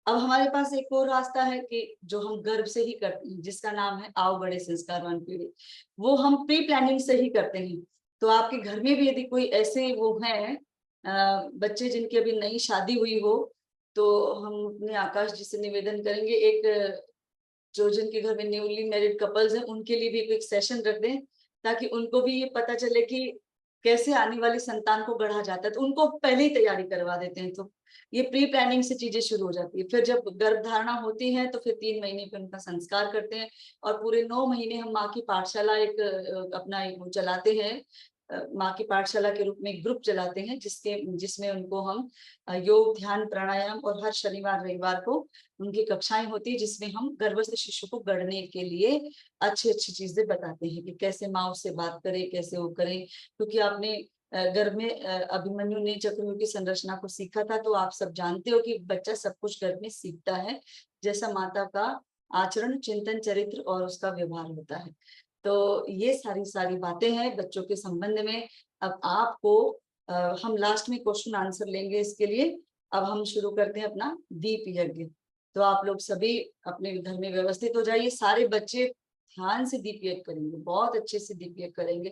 अब हमारे पास एक और रास्ता है कि जो हम गर्भ से ही करते हैं, जिसका नाम है आओ बड़े संस्कारवान पीढ़ी। वो हम प्री प्लानिंग से ही करते हैं। तो आपके घर में भी यदि कोई ऐसे वो हैं बच्चे जिनकी अभी नई शादी हुई हो, तो हम अपने आकाश जी से निवेदन करेंगे, एक जो जिनके घर में न्यूली मैरिड कपल्स हैं उनके लिए भी एक सेशन रख दें, ताकि उनको भी ये पता चले कि कैसे आने वाली संतान को गढ़ा जाता है। तो उनको पहले ही तैयारी करवा देते हैं, तो ये प्री प्लानिंग से चीजें शुरू हो जाती है। फिर जब गर्भधारणा होती है तो फिर 3 महीने पे उनका संस्कार करते हैं, और पूरे 9 महीने हम माँ की पाठशाला एक अपना एक वो चलाते हैं, माँ की पाठशाला के रूप में एक ग्रुप चलाते हैं, जिसमें उनको हम योग, ध्यान, प्राणायाम, और हर शनिवार रविवार को उनकी कक्षाएं होती है, जिसमें हम गर्भस्थ शिशु को गढ़ने के लिए अच्छी अच्छी चीजें बताते हैं कि कैसे माँ उससे बात करे, कैसे वो करें। क्योंकि आपने गर्भ में अभिमन्यु ने चक्रव्यूह की संरचना को सीखा था, तो आप सब जानते हो कि बच्चा सब कुछ गर्भ में सीखता है, जैसा माता का आचरण, चिंतन, चरित्र और उसका व्यवहार होता है। तो ये सारी बातें हैं बच्चों के संबंध में। अब आपको हम लास्ट में क्वेश्चन आंसर लेंगे इसके लिए। अब हम शुरू करते हैं अपना दीप यज्ञ। तो आप लोग सभी अपने घर में व्यवस्थित हो जाइए, सारे बच्चे ध्यान से दीप यज्ञ करेंगे, बहुत अच्छे से दीप यज्ञ करेंगे,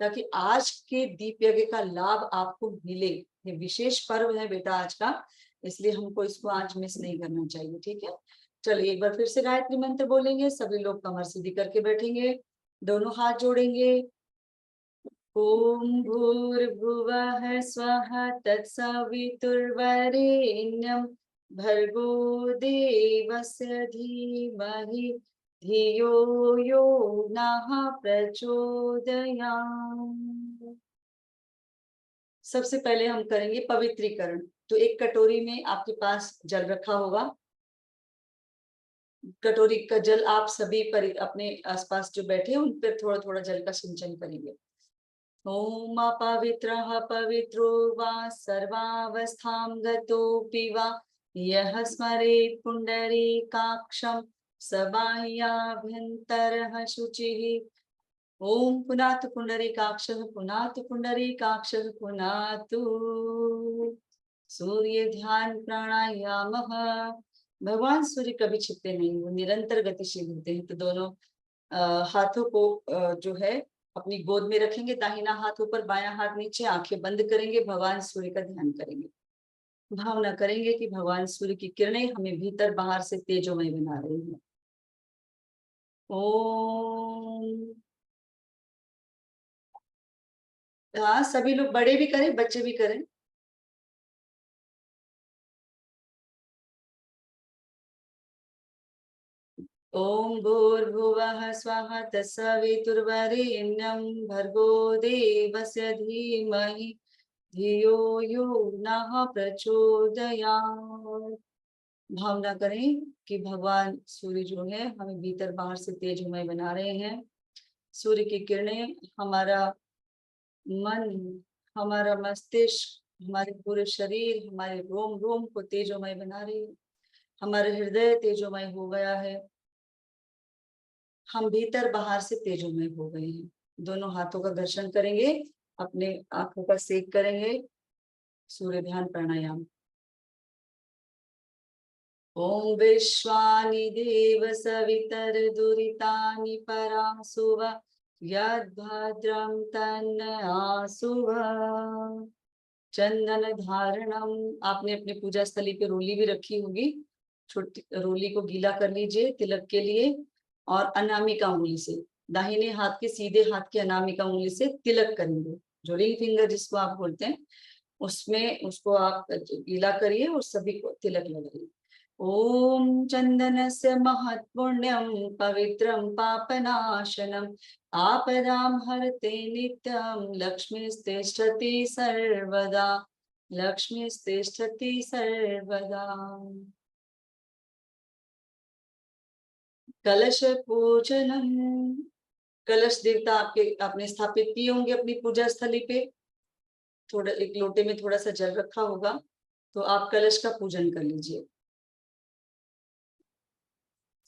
ताकि आज के दीप यज्ञ का लाभ आपको मिले। ये विशेष पर्व है बेटा आज का, इसलिए हमको इसको आज मिस नहीं करना चाहिए, ठीक है। चलिए एक बार फिर से गायत्री मंत्र बोलेंगे, सभी लोग कमर सीधी करके बैठेंगे, दोनों हाथ जोड़ेंगे। ओम भूर्भुवः स्वः तत्सवितुर्वरेण्यं भर्गो देवस्य धीमहि धियो यो नः प्रचोदयात्। सबसे पहले हम करेंगे पवित्रीकरण। तो एक कटोरी में आपके पास जल रखा होगा, कटोरी का जल आप सभी पर अपने आसपास जो बैठे हैं उन पर थोड़ा थोड़ा जल का सिंचन करेंगे। ओम अपवित्रः पवित्रो वा सर्वावस्थां गतोऽपि वा यः स्मरेत् पुण्डरीकाक्षं स बाह्याभ्यन्तरः शुचिः। ओम पुनातु पुण्डरीकाक्षः पुनातु पुण्डरीकाक्षः पुनातु। सूर्य ध्यान प्राणायामः। भगवान सूर्य कभी छिपते नहीं, वो निरंतर गतिशील होते हैं। तो दोनों हाथों को जो है अपनी गोद में रखेंगे, दाहिना हाथ ऊपर, बायां हाथ नीचे, आंखें बंद करेंगे, भगवान सूर्य का ध्यान करेंगे। भावना करेंगे कि भगवान सूर्य की किरणें हमें भीतर बाहर से तेजोमय बना रही हैं। ओम। हाँ, सभी लोग, बड़े भी करें, बच्चे भी करें। ओम भूर्भुवः स्वः तत्सवितुर्वरेण्यं भर्गो देवस्य धीमहि धियो यो नः प्रचोदयात्। भावना करें कि भगवान सूर्य जो है हमें भीतर बाहर से तेजोमय बना रहे हैं। सूर्य की किरणें हमारा मन, हमारा मस्तिष्क, हमारे पूरे शरीर, हमारे रोम रोम को तेजोमय बना रही है। हमारा हृदय तेजोमय हो गया है, हम भीतर बाहर से तेजोमय हो गए हैं। दोनों हाथों का घर्षण करेंगे, अपने आंखों का सेक करेंगे। सूर्य ध्यान प्राणायाम। ओम विश्वानि देव सवितर दुरितानि परासुव यद्भद्रं तन्न आसुव। चंदन धारणम। आपने अपने पूजा स्थली पे रोली भी रखी होगी, छोटी रोली को गीला कर लीजिए तिलक के लिए, और अनामिका उंगली से, दाहिने हाथ के सीधे हाथ के अनामिका उंगली से तिलक करेंगे, जो रिंग फिंगर जिसको आप बोलते हैं, उसमें उसको आप गीला करिए और सभी को तिलक लगाइए। ओम चंदनस्य महत्पुण्यं पवित्रं पापनाशनम् आपदां हरते नित्यं लक्ष्मीस्तिष्ठति सर्वदा, लक्ष्मीस्तिष्ठति सर्वदा। कलश पूजनम। कलश देवता आपने स्थापित किए होंगे अपनी पूजा स्थली पे। थोड़ा एक लोटे में थोड़ा सा जल रखा होगा, तो आप कलश का पूजन कर लीजिए।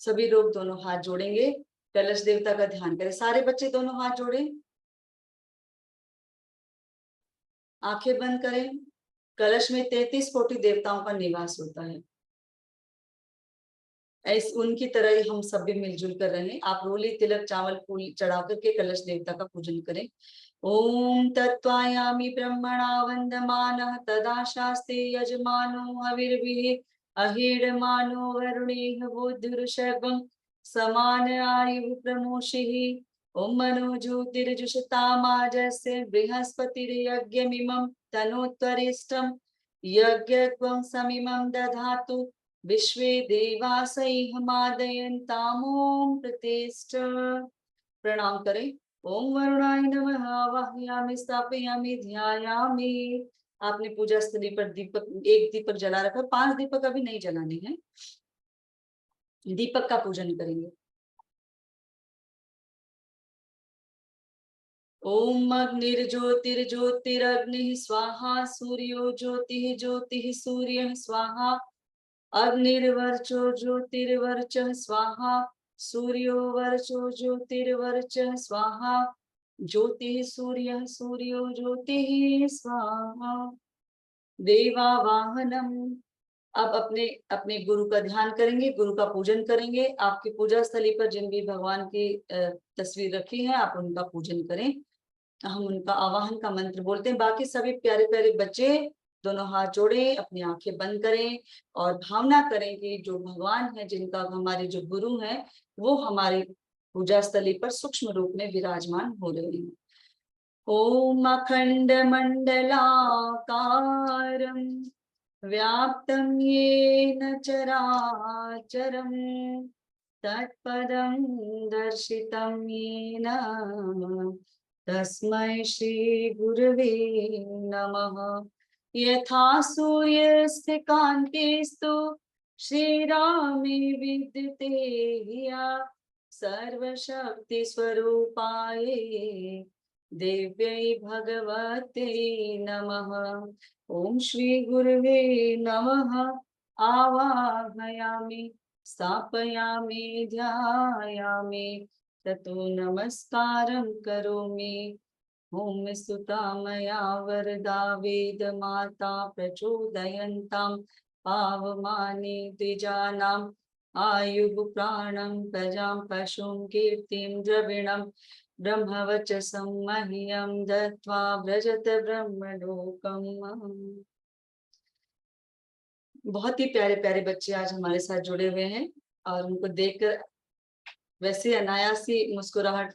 सभी लोग दोनों हाथ जोड़ेंगे, कलश देवता का ध्यान करें। सारे बच्चे दोनों हाथ जोड़ें, आंखें बंद करें। कलश में 33 कोटि देवताओं का निवास होता है, ऐसे उनकी तरह ही हम सब भी मिलजुल कर रहे। आप रोली, तिलक, चावल, फूल चढ़ा करके कलश देवता का पूजन करें। ओम तत्वायामि ब्रह्मणा वंदमानः तदा शास्ते यजमानो हविर्भिः अहीडमानो वरुणेः बुद्धिरुषभं समान आयु प्रमोषिः। ओम मनो ज्योतिर्जुषतामाजस्य बृहस्पतिर्यज्ञमिमं तनोत्वरिष्टं यज्ञत्वं समिमं दधातु विश्वे देवासैः मादयन्तामों प्रतिष्ठ। प्रणाम करें। ओम वरुणाय नमः आवाहयामि स्थापयामि ध्यायामि। आपने पूजा स्थली पर दीपक, एक दीपक जला रखा, 5 दीपक अभी नहीं जलाने हैं, दीपक का पूजन करेंगे। ओम अग्निर्ज्योतिर्ज्योतिरग्निः स्वाहा सूर्यो ज्योतिः ज्योतिः सूर्यः स्वाहा अग्निर्वर्चो ज्योतिर्वर्चः स्वाहा सूर्यो वर्चो ज्योतिर्वर्चः स्वाहा ज्योतिः सूर्यः सूर्यो ज्योतिः स्वाहा। देवावाहनम। अब अपने अपने गुरु का ध्यान करेंगे, गुरु का पूजन करेंगे। आपकी पूजा स्थली पर जिन भी भगवान की तस्वीर रखी है आप उनका पूजन करें। हम उनका आवाहन का मंत्र बोलते हैं। बाकी सभी प्यारे प्यारे बच्चे दोनों हाथ जोड़ें, अपनी आंखें बंद करें और भावना करें कि जो भगवान है, जिनका हमारे जो गुरु हैं, वो हमारी पूजा स्थली पर सूक्ष्म रूप में विराजमान हो रहे हैं। ओम अखंड मंडलाकारं व्याप्तं येन चराचरं तत्पदं दर्शितं येन तस्मै श्री गुरवे नमः। यथा सूर्यस्य कान्तिस्तु श्रीरामे विद्यते ह्यः सर्वशक्ति स्वरूपाय देव्यै भगवते नमः। ओम श्री गुरवे नमः आवाहयामि स्थापयामि ध्यायामि ततो नमस्कारं करोमि। ओम स्तुता मया वरदा वेद माता प्रचोदयन्तां पावमानि द्विजानाम् आयुः प्राणं प्रजां पशुं कीर्तिं द्रविणं ब्रह्मवचसं मह्यं दत्त्वा व्रजत ब्रह्मलोकम्। बहुत ही प्यारे प्यारे बच्चे आज हमारे साथ जुड़े हुए हैं और उनको देखकर वैसे अनायासी मुस्कुराहट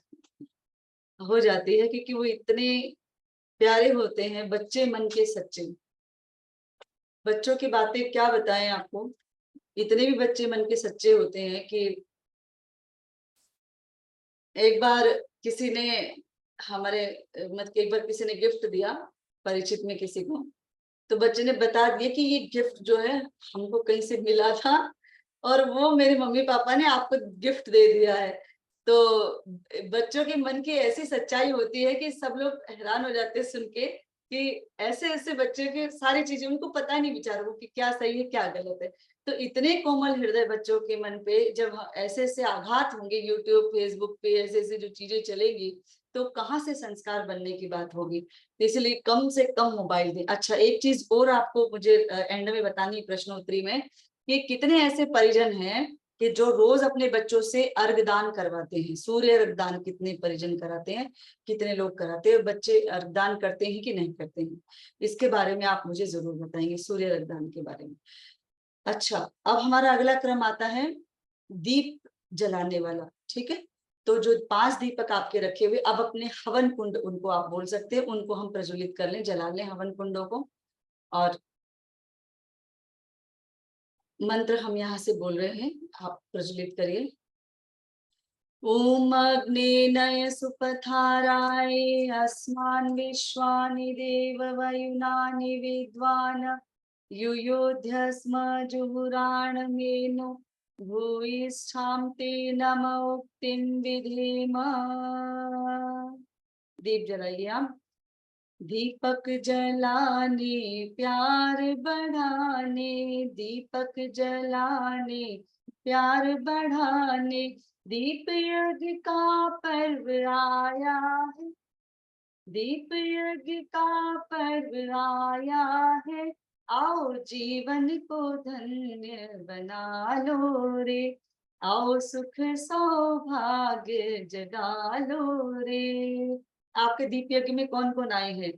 हो जाती है, क्योंकि वो इतने प्यारे होते हैं, बच्चे मन के सच्चे। बच्चों की बातें क्या बताएं आपको, इतने भी बच्चे मन के सच्चे होते हैं कि एक बार किसी ने हमारे मतलब एक बार किसी ने गिफ्ट दिया परिचित में किसी को, तो बच्चे ने बता दिया कि ये गिफ्ट जो है हमको कहीं से मिला था और वो मेरे मम्मी पापा ने आपको गिफ्ट दे दिया है। तो बच्चों के मन की ऐसी सच्चाई होती है कि सब लोग हैरान हो जाते हैं सुन के कि ऐसे ऐसे बच्चे की सारी चीजें उनको पता नहीं बेचारों को कि क्या सही है क्या गलत है। तो इतने कोमल हृदय बच्चों के मन पे जब ऐसे ऐसे आघात होंगे, यूट्यूब फेसबुक पे ऐसे ऐसे जो चीजें चलेगी, तो कहाँ से संस्कार बनने की बात होगी। तो इसलिए कम से कम मोबाइल दें। अच्छा, एक चीज और आपको मुझे एंड में बतानी प्रश्नोत्तरी में, कि कितने ऐसे परिजन हैं कि जो रोज अपने बच्चों से अर्घदान करवाते हैं। सूर्य अर्घदान कितने परिजन कराते हैं, कितने लोग कराते हैं, बच्चे अर्घदान करते हैं कि नहीं करते हैं, इसके बारे में आप मुझे जरूर बताएंगे, सूर्य अर्घदान के बारे में। अच्छा, अब हमारा अगला क्रम आता है दीप जलाने वाला। ठीक है, तो जो 5 दीपक आपके रखे हुए, अब अपने हवन कुंड, उनको आप बोल सकते हैं, उनको हम प्रज्वलित कर लें, जला लें हवन कुंडों को। और मंत्र हम यहाँ से बोल रहे हैं, आप प्रज्वलित करिए। ओम अग्नेनय सुपथाराय अस्मान् विश्वानि देव वयुनानि विद्वान् युयोध्य स्म जुहुराणमेनो भूयिष्ठां ते नम उक्तिं विधेम। दीप जलाइए आप। दीपक जलाने प्यार बढ़ाने, दीपक जलाने प्यार बढ़ाने दीप यज्ञ का पर्व आया है, दीप यज्ञ का पर्व आया है, आओ जीवन को धन्य बना लो रे, आओ सुख सौभाग्य जगा लो रे। आपके दीप यज्ञ में कौन कौन आए हैं?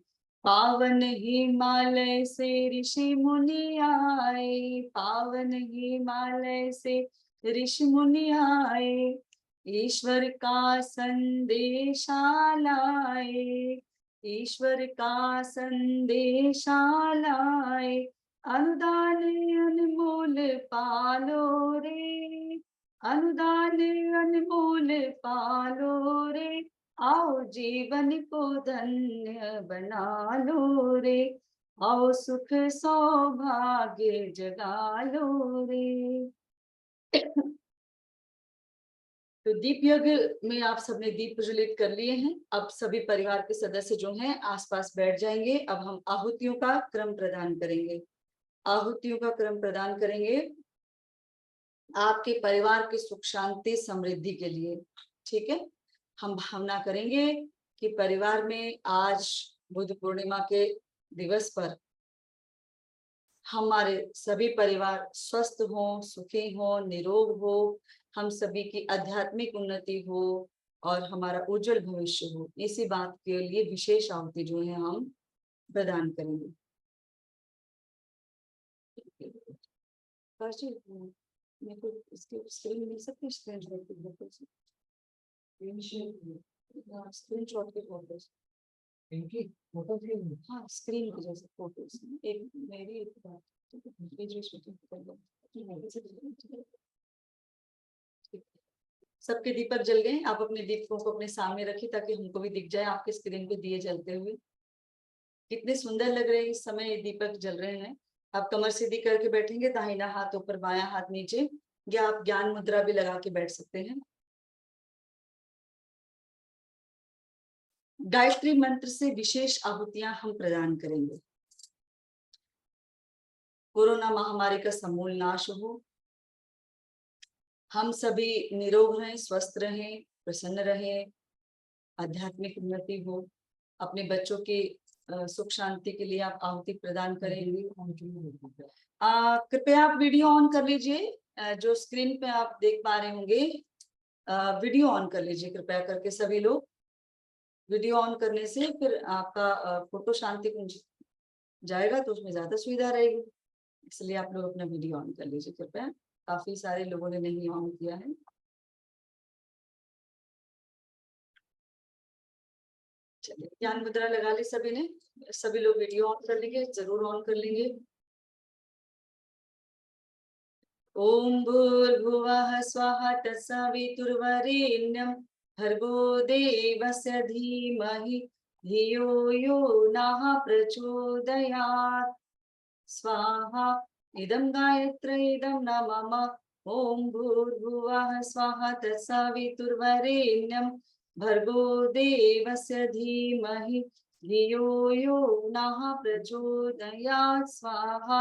पावन हिमालय से ऋषि मुनि आए, पावन हिमालय से ऋषि मुनि आए, ईश्वर का संदेशा लाए, ईश्वर का संदेशा लाए, अनुदान अनमोल पालो रे, अनुदान अनमोल पालो रे, आओ जीवन को धन्य बना लो रे, आओ सुख सौभाग्य जगा लो रे। तो दीप यज्ञ में आप सबने दीप प्रज्वलित कर लिए हैं। अब सभी परिवार के सदस्य जो हैं आसपास बैठ जाएंगे। अब हम आहुतियों का क्रम प्रदान करेंगे, आहुतियों का क्रम प्रदान करेंगे आपके परिवार की सुख शांति समृद्धि के लिए। ठीक है, हम भावना करेंगे कि परिवार में आज बुद्ध पूर्णिमा के दिवस पर हमारे सभी परिवार स्वस्थ हो, सुखी हो, निरोग हो, हम सभी की आध्यात्मिक उन्नति हो और हमारा उज्जवल भविष्य हो। इसी बात के लिए विशेष आहुति जो है हम प्रदान करेंगे। मेरे को इसके स्क्रीन मिल सकती है, स्क्रीनशॉट के फोटोज इनकी फोटो भी हाँ स्क्रीन के जैसे फोटोज, एक मेरी एक बात सबके दीपक जल गए। आप अपने दीपकों को अपने सामने रखिए ताकि हमको भी दिख जाए आपके स्क्रीन पे दिए जलते हुए। कितने सुंदर लग रहे हैं इस समय ये दीपक जल रहे हैं। आप कमर सीधी करके बैठेंगे, दाहिना हाथ ऊपर बायां हाथ नीचे, या आप ज्ञान मुद्रा भी लगा के बैठ सकते हैं। गायत्री मंत्र से विशेष आहुतियां हम प्रदान करेंगे। कोरोना महामारी का समूल नाश हो, हम सभी निरोग रहें, स्वस्थ रहें, प्रसन्न रहें, आध्यात्मिक उन्नति हो। अपने बच्चों की सुख शांति के लिए आप आहुति प्रदान करेंगे। कृपया आप वीडियो ऑन कर लीजिए, जो स्क्रीन पे आप देख पा रहे होंगे वीडियो ऑन कर लीजिए कृपया करके सभी लोग। वीडियो ऑन करने से फिर आपका फोटो शांति कुंज जाएगा तो उसमें ज्यादा सुविधा रहेगी, इसलिए आप लोग अपना वीडियो ऑन कर लीजिए कृपया। काफी सारे लोगों ने नहीं ऑन किया है। चलिए ज्ञान मुद्रा लगा ली सभी ने, सभी लोग वीडियो ऑन कर लेंगे, जरूर ऑन कर लेंगे। ओम भूर्भुवः स्वः तत्सवितुर्वरेण्यं भर्गो देवस्य धीमहि धियो यो नः प्रचोदयात्। स्वाहा इदं गायत्री इदं न मम। ओम भूर्भुवः स्वः तत्सवितुर्वरेण्यं भर्गो देवस्य धीमहि धियो यो नः प्रचोदयात्। स्वाहा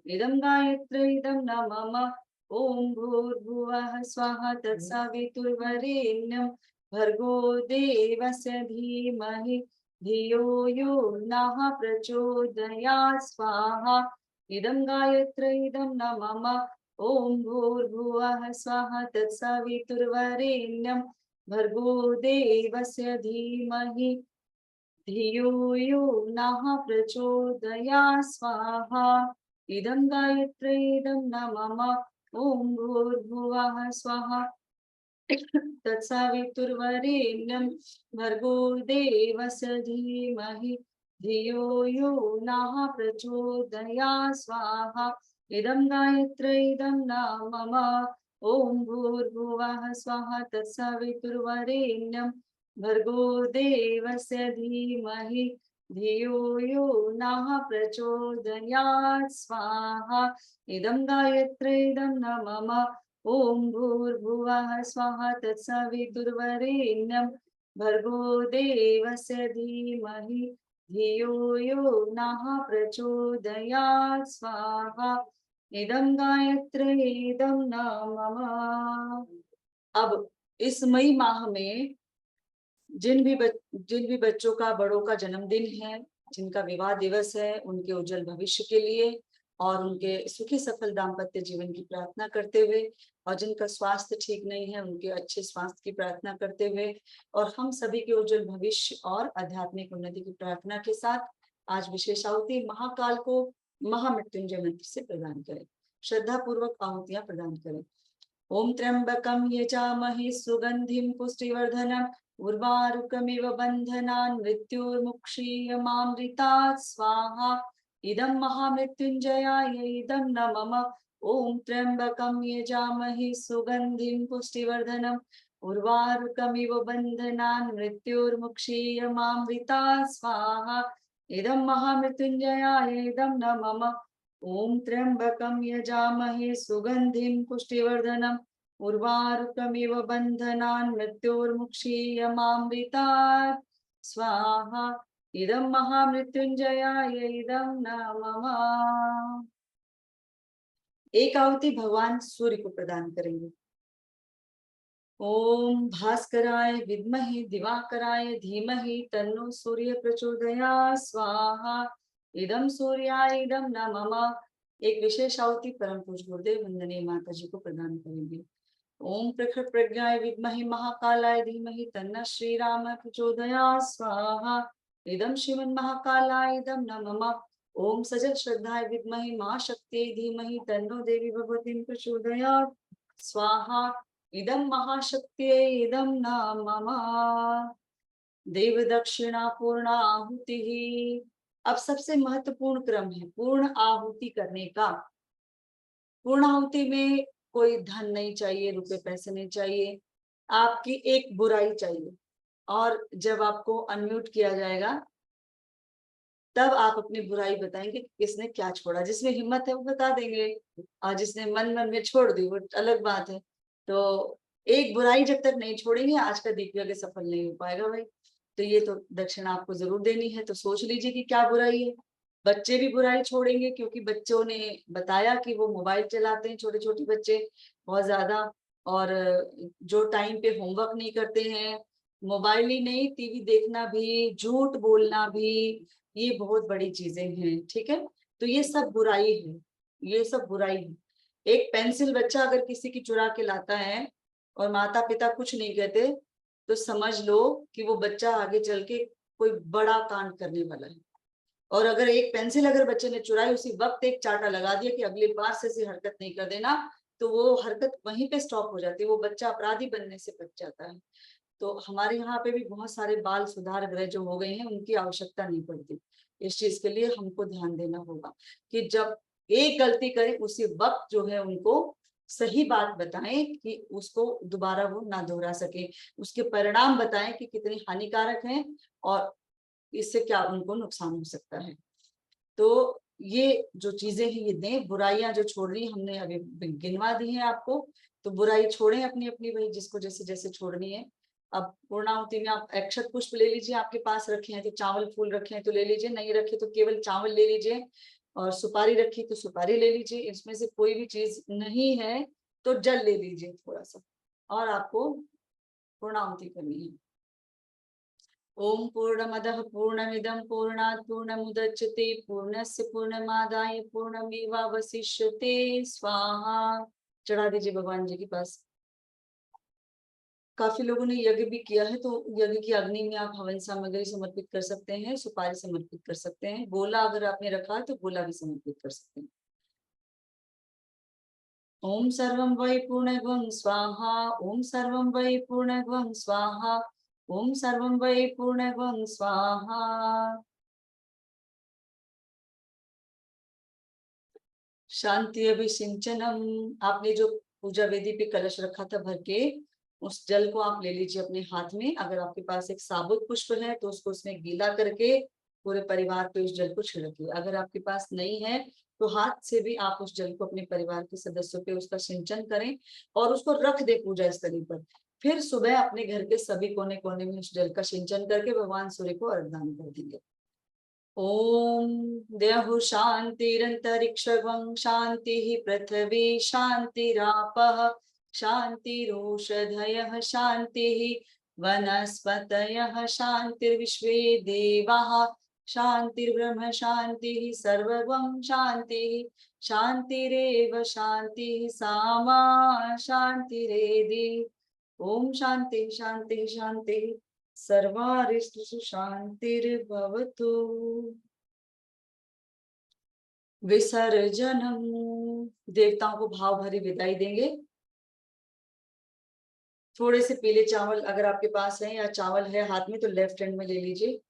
इदं गायत्री इदं न मम। ओम भूर्भुवः स्वः तत्सवितुर्वरेण्यं भर्गो देवस्य धीमहि धियो यो नः प्रचोदयात्। स्वाहा इदं गायत्री इदं न मम। ओम भूर्भुवः स्वः तत्सवितुर्वरेण्यं भर्गो देवस्य धीमहि धियो यो नः प्रचोदयात्। स्वाहा इदं गायत्री इदं न मम। ओम भूर्भुवः स्वः तत्सवितुर्वरेण्यं भर्गो देवस्य धीमहि धियो यो नः प्रचोदयात्। स्वाहा इदं गायत्री इदं न मम। ओम भूर्भुवः स्वः तत्सवितुर्वरेण्यं भर्गो देवस्य धीमहि धियो यो नः प्रचोदयात्। स्वाहा इदं गायत्री इदं न मम। ओम भूर्भुवः स्वः तत्सवितुर्वरेण्यं भर्गो देवस्य धीमहि धियो यो नः प्रचोदयात्। स्वाहा इदं गायत्री इदं न मम। अब इस मई माह में जिन भी बच्चों का, बड़ों का जन्मदिन है, जिनका विवाह दिवस है, उनके उज्जवल भविष्य के लिए और उनके सुखी सफल दाम्पत्य जीवन की प्रार्थना करते हुए, और जिनका स्वास्थ्य ठीक नहीं है उनके अच्छे स्वास्थ्य की प्रार्थना करते हुए, और हम सभी के उज्जवल भविष्य और आध्यात्मिक उन्नति की प्रार्थना के साथ आज विशेष आहुति महाकाल को महामृत्युंजय मंत्र से प्रदान करें। श्रद्धा पूर्वक आहुतियां प्रदान करें। ओम त्र्यंबकं यजामहे सुगंधिं पुष्टिवर्धनम् उर्वारुकमिव बन्धनान् मृत्युर्मुक्षीयमामृतात् स्वाहा। इदं महामृत्युंजयाय इदं न मम। ओम त्र्यंबकं यजामहे सुगंधिं पुष्टिवर्धनम् उर्वारुकमिव बन्धनान् मृत्युर्मुक्षीयमामृतात् स्वाहा। इदं महामृत्युंजयाय इदं न मम। ओम त्र्यंबकं यजामहे सुगंधिं पुष्टिवर्धनम् उर्वारुकमिव बन्धनान् मृत्युर्मुक्षीयमामृतात् स्वाहा। इदं महामृत्युंजयाय इदं न मम। एक आहुति भगवान सूर्य को प्रदान करेंगे। ओम भास्कराय विद्महे दिवाकराय धीमहि तन्नो सूर्य प्रचोदयात् स्वाहा। इदं सूर्याय इदं न मम। एक विशेष आहुति परम पूज्य गुरुदेव वंदनीय माता जी को प्रदान करेंगे। ओम प्रखर प्रज्ञाय विद्महे महाकालाय धीमहि तन्नः श्रीराम प्रचोदयात् स्वाहा। इदं श्रीमन् महाकालाय इदं न मम। ओम सजल श्रद्धाय विद्महे महाशक्त्यै धीमहि तन्नो देवी भगवती प्रचोदयात् स्वाहा। इदं महाशक्त्यै इदं न मम। देव दक्षिणा पूर्ण आहुति। अब सबसे महत्वपूर्ण क्रम है पूर्ण आहुति करने का। पूर्ण आहुति में कोई धन नहीं चाहिए, रुपए पैसे नहीं चाहिए, आपकी एक बुराई चाहिए। और जब आपको अनम्यूट किया जाएगा तब आप अपनी बुराई बताएंगे कि किसने क्या छोड़ा। जिसमें हिम्मत है वो बता देंगे, और जिसने मन मन में छोड़ दी वो अलग बात है। तो एक बुराई जब तक नहीं छोड़ेंगे आज का दीप यज्ञ सफल नहीं हो पाएगा भाई। तो ये तो दक्षिणा आपको जरूर देनी है। तो सोच लीजिए कि क्या बुराई है। बच्चे भी बुराई छोड़ेंगे क्योंकि बच्चों ने बताया कि वो मोबाइल चलाते हैं, छोटे छोटे बच्चे बहुत ज्यादा, और जो टाइम पे होमवर्क नहीं करते हैं, मोबाइल ही नहीं टीवी देखना भी, झूठ बोलना भी, ये बहुत बड़ी चीजें हैं। ठीक है, तो ये सब बुराई है, ये सब बुराई है। एक पेंसिल बच्चा अगर किसी की चुरा के लाता है और माता पिता कुछ नहीं कहते तो समझ लो कि वो बच्चा आगे चल के कोई बड़ा कांड करने वाला है। और अगर एक पेंसिल अगर बच्चे ने चुराई उसी वक्त एक चाटा लगा दिया कि अगली बार से ऐसी हरकत नहीं कर देना, तो वो हरकत वहीं पे स्टॉप हो जाती है, वो बच्चा अपराधी बनने से बच जाता है। तो हमारे यहाँ पे भी बहुत सारे बाल सुधार गृह जो हो गए हैं उनकी आवश्यकता नहीं पड़ती। इस चीज के लिए हमको ध्यान देना होगा कि जब एक गलती करें उसी वक्त जो है उनको सही बात बताएं कि उसको दोबारा वो ना दोहरा सके, उसके परिणाम बताएं कि कितने हानिकारक हैं और इससे क्या उनको नुकसान हो सकता है। तो ये जो चीजें हैं ये दें। बुराइयां जो छोड़ रही हमने अभी गिनवा दी है आपको, तो बुराई छोड़ें अपनी अपनी, वही जिसको जैसे जैसे छोड़नी है। अब पूर्णाहुति में आप अक्षत पुष्प ले लीजिए, आपके पास रखे हैं तो चावल फूल रखे हैं तो ले लीजिए, नहीं रखे तो केवल चावल ले लीजिए, और सुपारी रखी तो सुपारी ले लीजिए। इसमें से कोई भी चीज नहीं है तो जल ले लीजिए थोड़ा सा, और आपको पूर्णाहुति करनी है। ओम पूर्णमदः पूर्णमिदं पूर्णात् पूर्णमुदच्यते पूर्णस्य पूर्णमादाय पूर्णमेवावशिष्यते स्वाहा। चढ़ा दीजिए भगवान जी के पास। काफी लोगों ने यज्ञ भी किया है तो यज्ञ की अग्नि में आप हवन सामग्री समर्पित कर सकते हैं, सुपारी समर्पित कर सकते हैं, गोला अगर आपने रखा है तो गोला भी समर्पित कर सकते हैं। ओम सर्वं वै पूर्णगं स्वाहा। ओम सर्वं वै पूर्णगं स्वाहा। ओम सर्वं वै पूर्णगं स्वाहा। शांति अभिषिंचनम। आपने जो पूजा वेदी पे कलश रखा था भर के, उस जल को आप ले लीजिए अपने हाथ में। अगर आपके पास एक साबुत पुष्प है तो उसको उसमें गीला करके पूरे परिवार पे उस जल को छिड़किए। अगर आपके पास नहीं है तो हाथ से भी आप उस जल को अपने परिवार के सदस्यों पे उसका सिंचन करें और उसको रख दे पूजा स्थली पर। फिर सुबह अपने घर के सभी कोने कोने में उस जल का सिंचन करके भगवान सूर्य को अर्घ्य दान कर देंगे। ओम देहु शांतिरंतरिक्षं शांति पृथ्वी शांतिरापः शांतिरोषधयः शांति वनस्पतयः शांतिर्विश्वे देवाः शांतिर्ब्रह्म शांति सर्वं शांति शांतिरेव शांति सामा शांतिरेधि। ओम शांति शांति शांति सर्वारिष्टु शांतिर्भवतु। विसर्जनम। देवताओं को भाव भरी विदाई देंगे। थोड़े से पीले चावल अगर आपके पास है या चावल है हाथ में तो लेफ्ट हैंड में ले लीजिए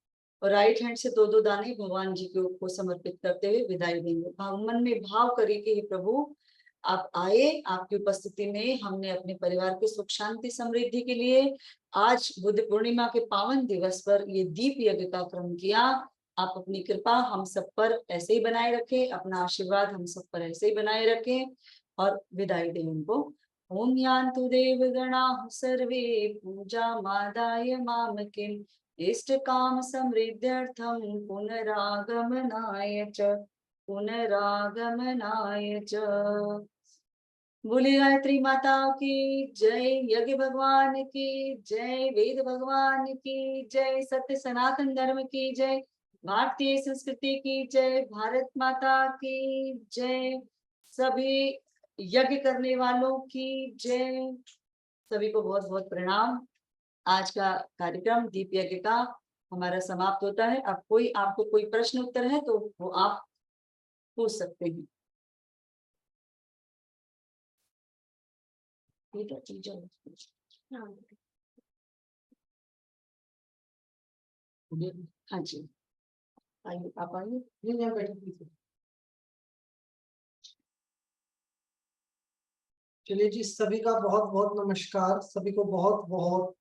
और राइट हैंड से 2-2 दाने भगवान जी को समर्पित करते हुए विदाई देंगे। मन में भाव करिए कि हे प्रभु आप आए, आपकी उपस्थिति में हमने अपने परिवार के सुख शांति समृद्धि के लिए आज बुद्ध पूर्णिमा के पावन दिवस पर ये दीप यज्ञ का क्रम किया। आप अपनी कृपा हम सब पर ऐसे ही बनाए रखें, अपना आशीर्वाद हम सब पर ऐसे ही बनाए रखें और विदाई दें उनको। ओम यान्तु देवगणाः सर्वे पूजा मादाय मामकिम् इष्ट काम समृद्ध्यर्थम पुनरागमनाय च। बोली गायत्री माता की जय, यज्ञ भगवान की जय, वेद भगवान की जय, सत्य सनातन धर्म की जय, भारतीय संस्कृति की जय, भारत माता की जय, सभी यज्ञ करने वालों की जय। सभी को बहुत बहुत प्रणाम। आज का कार्यक्रम दीप यज्ञ का हमारा समाप्त होता है। अब आपको कोई प्रश्न उत्तर है तो वो आप पूछ सकते हैं। हाँ जी आइए, आप आइए। नहीं बैठे। चलिए जी, सभी का बहुत बहुत नमस्कार। सभी को बहुत बहुत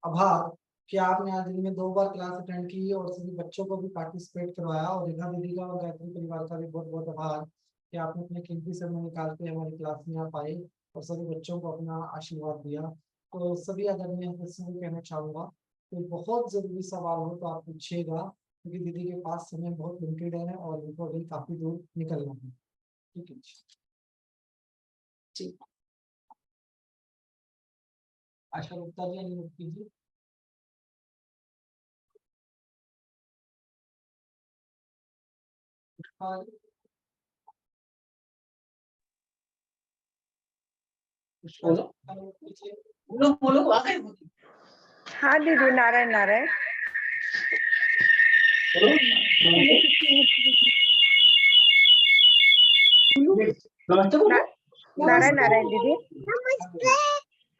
आभार कि आपने आज दिन में 2 बार क्लास अटेंड की और सभी बच्चों को भी पार्टिसिपेट करवाया। और रेखा दीदी का और गायत्री परिवार का भी बहुत बहुत आभार कि आपने अपने कीमती समय निकाल के हमारी क्लास में आप आए और सभी बच्चों को अपना आशीर्वाद दिया। तो सभी आदरणीय सदस्यों को कहना चाहूँगा कि बहुत जरूरी सवाल हो तो आप पूछिएगा, क्योंकि दीदी के पास समय बहुत लिमिटेड है और इनको अभी काफी दूर निकलना है। ठीक है जी। आशा गुप्ता जी अनिरुद्ध कीजिए। हाँ दीदी, नारायण नारायण। नारायण नारायण दीदी।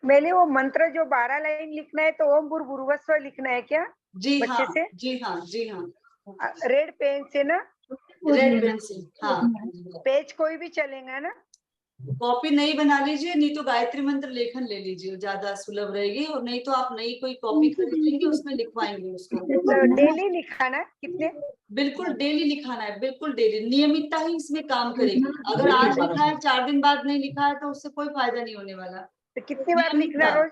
मैंने वो मंत्र जो 12 लाइन लिखना है तो ओम भूर्भुवस्सुवः लिखना है क्या? जी बच्चे हाँ, से? जी हाँ, जी हाँ। रेड पेन से ना? रेड पेन से, हाँ। पेज कोई भी चलेगा ना? कॉपी नई बना लीजिए, नहीं तो गायत्री मंत्र लेखन ले लीजिए, ज्यादा सुलभ रहेगी। और नहीं तो आप नई कोई कॉपी खरीद लेंगे, उसमें लिखवाएंगे उसको। तो डेली लिखाना कितने? बिल्कुल डेली लिखाना है, बिल्कुल डेली। नियमितता ही इसमें काम करेगी। अगर आज लिखा है 4 दिन बाद नहीं लिखा है तो उससे कोई फायदा नहीं होने वाला। तो कितनी बार लिखना रोज?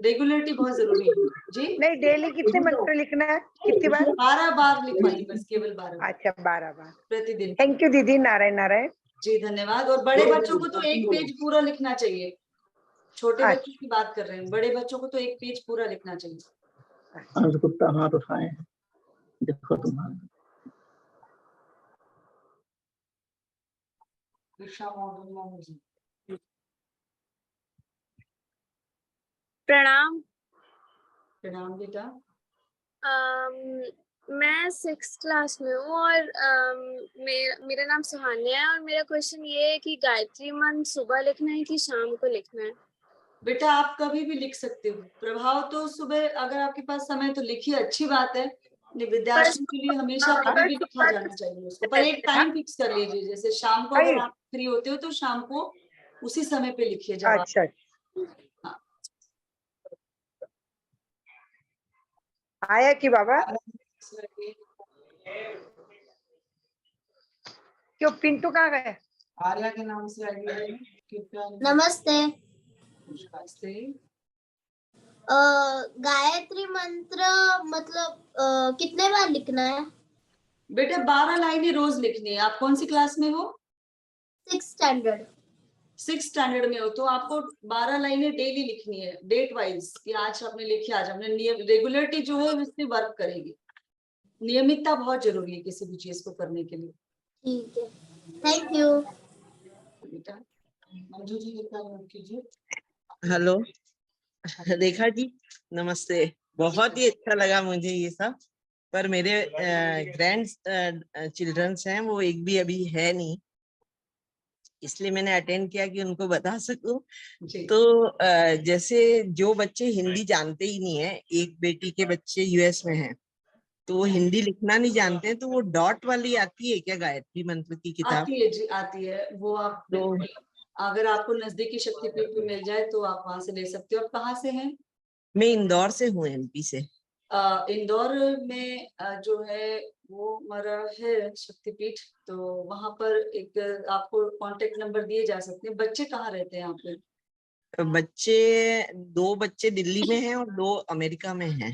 रेगुलरिटी बहुत जरूरी है जी। नहीं, डेली कितने मंत्र लिखना है? कितनी बार? 12 बार लिखवाइए, बस केवल 12। अच्छा, 12 बार प्रतिदिन। थैंक यू दीदी। नारायण नारायण जी धन्यवाद। और बड़े बच्चों को तो 1 पेज पूरा लिखना चाहिए। छोटे बच्चों की बात कर रहे हैं, बड़े बच्चों को तो 1 पेज पूरा लिखना चाहिए। कुत्ता हाथ उठाए, देखो तुम्हारा। प्रणाम। प्रणाम बेटा। मैं 6th क्लास में हूँ और मेरा नाम सुहान्या है और मेरा क्वेश्चन ये है कि गायत्री मंत्र सुबह लिखना है कि शाम को लिखना है? बेटा आप कभी भी लिख सकते हो। प्रभाव तो सुबह अगर आपके पास समय तो लिखिए, अच्छी बात है। विद्यार्थियों के लिए हमेशा कभी भी लिखा जाना चाहिए उसको, पर एक टाइम फिक्स कर लीजिए। जैसे शाम को अगर आप फ्री होते हो तो शाम को उसी समय पे लिखिए जवाब। अच्छा। हाँ। आया कि बाबा? क्यों पिंटू कहाँ गए? आर्या के नाम से आइए। नमस्ते। नमस्ते। गायत्री मंत्र मतलब कितने बार लिखना है? बेटा 12 लाइनें रोज लिखनी है। आप कौन सी क्लास में हो? 6th standard. 6th स्टैंडर्ड में हो तो आपको 12 लाइनें डेली लिखनी है, डेट वाइज, कि आज आपने लिखी, आज हमने नियम, रेगुलरिटी जो है उसमें वर्क करेगी। नियमितता बहुत जरूरी है किसी भी चीज को करने के लिए। ठीक है, थैंक यू। बेटा मंजू जी कृपया नोट कीजिए। हेलो रेखा जी, नमस्ते। बहुत ही अच्छा लगा मुझे ये सब, पर मेरे ग्रैंड चिल्ड्रंस हैं, वो एक भी अभी है नहीं, इसलिए मैंने अटेंड किया कि उनको बता सकूं। जी। तो जैसे जो बच्चे हिंदी जानते ही नहीं है, एक बेटी के बच्चे यूएस में हैं, तो वो हिंदी लिखना नहीं जानते हैं, तो वो डॉट वाली आती है क्या गायत्री मंत्र की किताब? आती है जी, आती है। वो आप तो अगर आपको नजदीकी शक्तिपीठ पे मिल जाए तो आप वहां से ले सकते हो। आप कहाँ से हैं? मैं इंदौर से हूँ, एमपी से। इंदौर में जो है वो हमारा है शक्तिपीठ, तो वहां पर एक आपको कांटेक्ट नंबर दिए जा सकते हैं। बच्चे कहाँ रहते हैं यहाँ पे? बच्चे 2 बच्चे दिल्ली में हैं और 2 अमेरिका में हैं।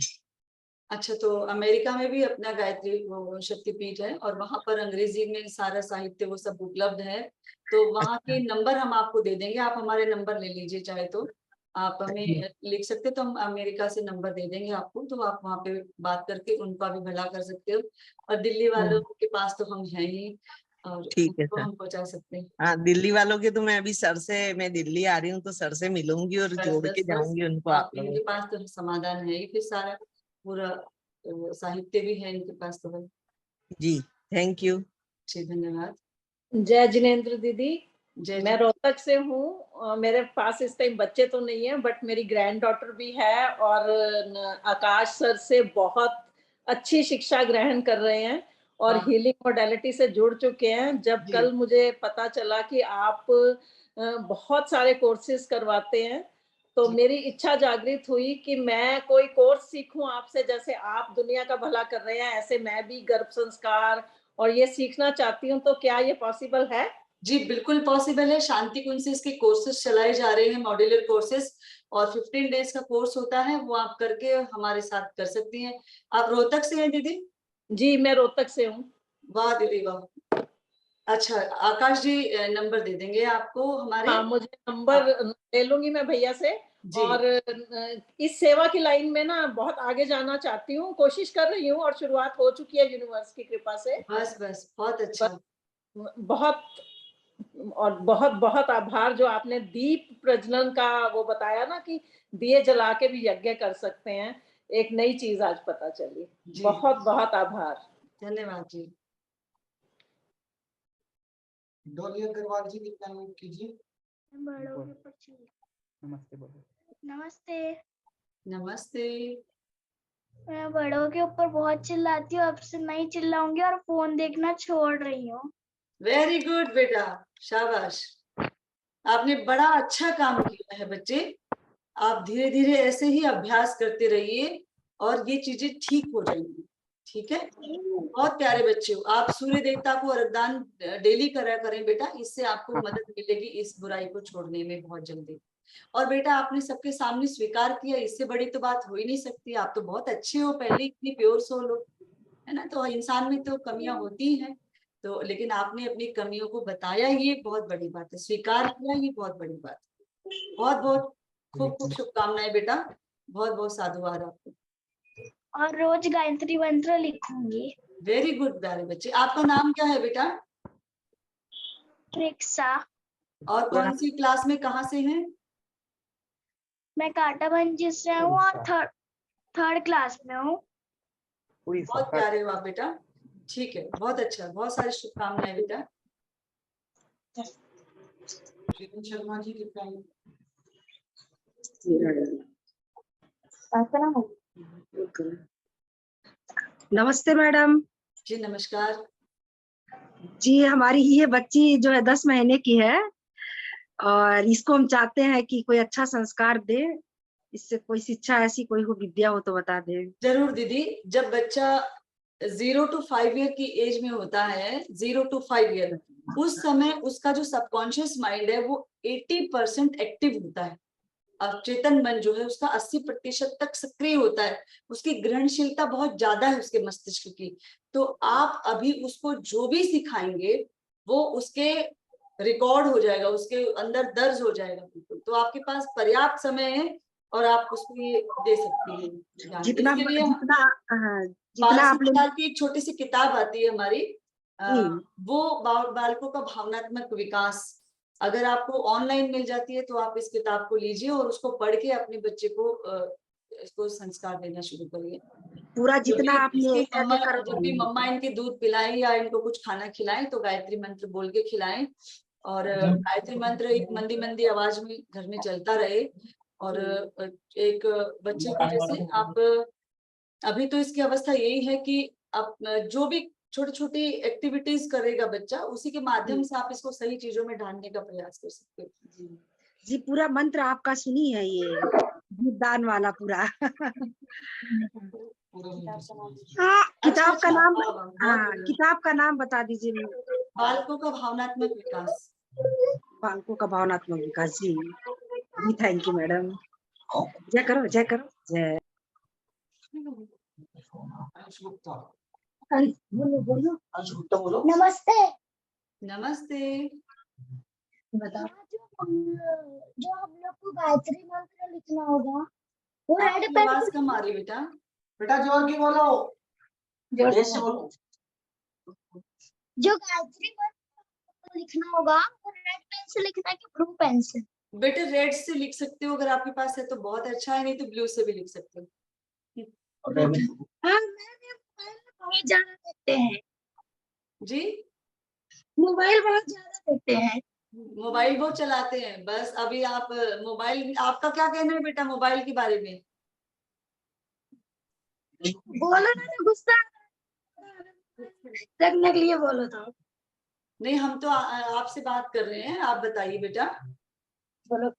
अच्छा, तो अमेरिका में भी अपना गायत्री वो शक्तिपीठ है और वहां पर अंग्रेजी में सारा साहित्य वो सब उपलब्ध है। तो वहां के नंबर हम आपको दे देंगे, आप हमारे नंबर ले लीजिए, चाहे तो आप हमें लिख सकते, तो हम अमेरिका से नंबर दे देंगे आपको, तो आप वहां पे बात करके उनका भी भला कर सकते हो। और दिल्ली वालों के पास तो हम हैं ही, और ठीक है उनको सर। हम पहुंचा सकते हैं। हाँ, दिल्ली वालों के तो मैं अभी सर से, मैं दिल्ली आ रही हूँ तो सर से मिलूंगी और बस जोड़ बस के बस जाऊंगी उनको आप आप, लोगों इनके को। पास तो समाधान है ही, फिर सारा पूरा साहित्य भी है इनके पास तो। जी, थैंक यू जी, धन्यवाद। जय जिनेंद्र दीदी, जय मैं रोहतक से हूँ। मेरे पास इस टाइम बच्चे तो नहीं है, बट मेरी ग्रैंड डॉटर भी है और आकाश सर से बहुत अच्छी शिक्षा ग्रहण कर रहे हैं और वाह। हीलिंग मोडेलिटी से जुड़ चुके हैं। जब जी। कल मुझे पता चला कि आप बहुत सारे कोर्सेज करवाते हैं, तो जी। मेरी इच्छा जागृत हुई कि मैं कोई कोर्स सीखूं आपसे। जैसे आप दुनिया का भला कर रहे हैं, ऐसे मैं भी गर्भ संस्कार और ये सीखना चाहती हूँ, तो क्या ये पॉसिबल है? जी बिल्कुल पॉसिबल है। शांति कुंज से इसके कोर्सेज चलाए जा रहे हैं, मॉड्यूलर कोर्सेज, और 15 डेज का कोर्स होता है, वो आप करके हमारे साथ कर सकती हैं। आप रोहतक से हैं दीदी? जी, मैं रोहतक से हूँ। वाह दीदी वाह। अच्छा, आकाश जी नंबर दे देंगे आपको हमारे। हाँ, मुझे नंबर ले लूंगी मैं भैया से। जी। और इस सेवा की लाइन में ना बहुत आगे जाना चाहती हूँ, कोशिश कर रही हूँ और शुरुआत हो चुकी है यूनिवर्स की कृपा से। बस बस बहुत अच्छा। बहुत और बहुत बहुत आभार जो आपने दीप प्रज्वलन का वो बताया ना, कि दिए जला के भी यज्ञ कर सकते हैं। एक नई चीज आज पता चली। जी। बहुत बहुत आभार। धन्यवाद जी। डॉली अग्रवाल जी कृपया नोट कीजिए। नमस्ते बोलो। नमस्ते। नमस्ते। मैं बड़ों के ऊपर बहुत चिल्लाती हूँ, अब से नहीं चिल्लाऊंगी और फोन देखना छोड़ रही हूँ। वेरी गुड बेटा, शाबाश, आपने बड़ा अच्छा काम किया है बच्चे। आप धीरे धीरे ऐसे ही अभ्यास करते रहिए और ये चीजें ठीक हो जाएंगी। ठीक है, बहुत प्यारे बच्चे हो आप। सूर्य देवता को अर्घदान डेली करा करें बेटा, इससे आपको मदद मिलेगी इस बुराई को छोड़ने में बहुत जल्दी। और बेटा आपने सबके सामने स्वीकार किया, इससे बड़ी तो बात हो ही नहीं सकती। आप तो बहुत अच्छे हो, पहले इतनी प्योर सोल हो, है ना। तो इंसान में तो कमियां होती हैं, तो लेकिन आपने अपनी कमियों को बताया, ये बहुत बड़ी बात है। स्वीकार किया, ये बहुत बड़ी बात है। बहुत बहुत खूब खूब शुभकामनाएं बेटा, बहुत बहुत साधुवाद आपको। और रोज गायत्री मंत्र लिखूंगी। वेरी गुड प्यारे बच्चे। आपका नाम क्या है बेटा? रिक्शा। और कौन सी क्लास में, कहाँ से हैं? मैं कांटाबंजी से हूँ और थर्ड क्लास में हूँ। बहुत प्यारे हो आप बेटा। ठीक है, बहुत अच्छा, बहुत सारी शुभकामनाएं बेटा। चेतन शर्मा जी कृपया नोट। नमस्ते मैडम जी नमस्कार। जी। हमारी ये बच्ची जो है 10 महीने की है और इसको हम चाहते हैं कि कोई अच्छा संस्कार दे, इससे कोई शिक्षा ऐसी कोई हो, विद्या हो तो बता दे। जरूर दीदी। जब बच्चा 0 to 5 ईयर की एज में होता है, 0 to 5 ईयर, उस समय उसका जो सबकॉन्शियस माइंड है वो 80% एक्टिव होता है। अवचेतन मन जो है उसका 80% तक सक्रिय होता है, उसकी ग्रहणशीलता बहुत ज्यादा है उसके मस्तिष्क की। तो आप अभी उसको जो भी सिखाएंगे वो उसके रिकॉर्ड हो जाएगा, उसके अंदर दर्ज हो जाएगा बिल्कुल। तो आपके पास पर्याप्त समय है और आप उसको ये दे सकती हैं ज्ञान। जितना इसके लिए जितना हाँ, बाल जितना आपने शिक्षा की एक छोटी सी किताब आती है हमारी, जी। वो बालकों का भावनात्मक विकास, अगर आपको ऑनलाइन मिल जाती है तो आप इस किताब को लीजिए और उसको पढ़ के अपने बच्चे को इसको संस्कार देना शुरू करिए। पूरा जब जितना भी आपने इसकी एक मम्मा एक कर जब भी मम्मा इनके दूध पिलाएं या इनको कुछ खाना खिलाएं तो गायत्री मंत्र बोल के खिलाएं, और गायत्री मंत्र एक मंदी मंदी आवाज में घर में चलता रहे। और एक बच्चे को जैसे आप अभी तो इसकी अवस्था यही है कि आप जो भी छोटी छोटी एक्टिविटीज करेगा बच्चा, उसी के माध्यम से आप इसको सही चीजों में ढालने का प्रयास कर सकते हो। जी जी, पूरा मंत्र आपका सुनी है ये दान वाला पूरा। किताब का नाम, हाँ किताब का नाम बता दीजिए। बालकों का भावनात्मक विकास। बालकों का भावनात्मक विकास। जी जी, थैंक यू मैडम। जय करो जय करो जय। बोलो बोलो। नमस्ते। नमस्ते। बताओ जो हम लोग को गायत्री मंत्र लिखना होगा वो रेड आपकी पेन आवाज कम आ रही बेटा। बेटा जोर की बोलो। जोर से बोलो। जो गायत्री मंत्र लिखना होगा वो रेड पेन से लिखना है कि ब्लू पेन से? बेटे रेड से लिख सकते हो, अगर आपके पास है तो बहुत अच्छा है, नहीं तो ब्लू से भी लिख सकते हो। हाँ, मैंने बहुत ज्यादा देखते हैं जी मोबाइल, बहुत ज्यादा देखते हैं। मोबाइल बहुत चलाते हैं। बस अभी आप मोबाइल, आपका क्या कहना है बेटा मोबाइल के बारे में? बोलो ना, तो गुस्सा रखने के लिए बोलो तो। नहीं, हम तो आपसे बात कर रहे हैं, आप बताइए बेटा। बोलो।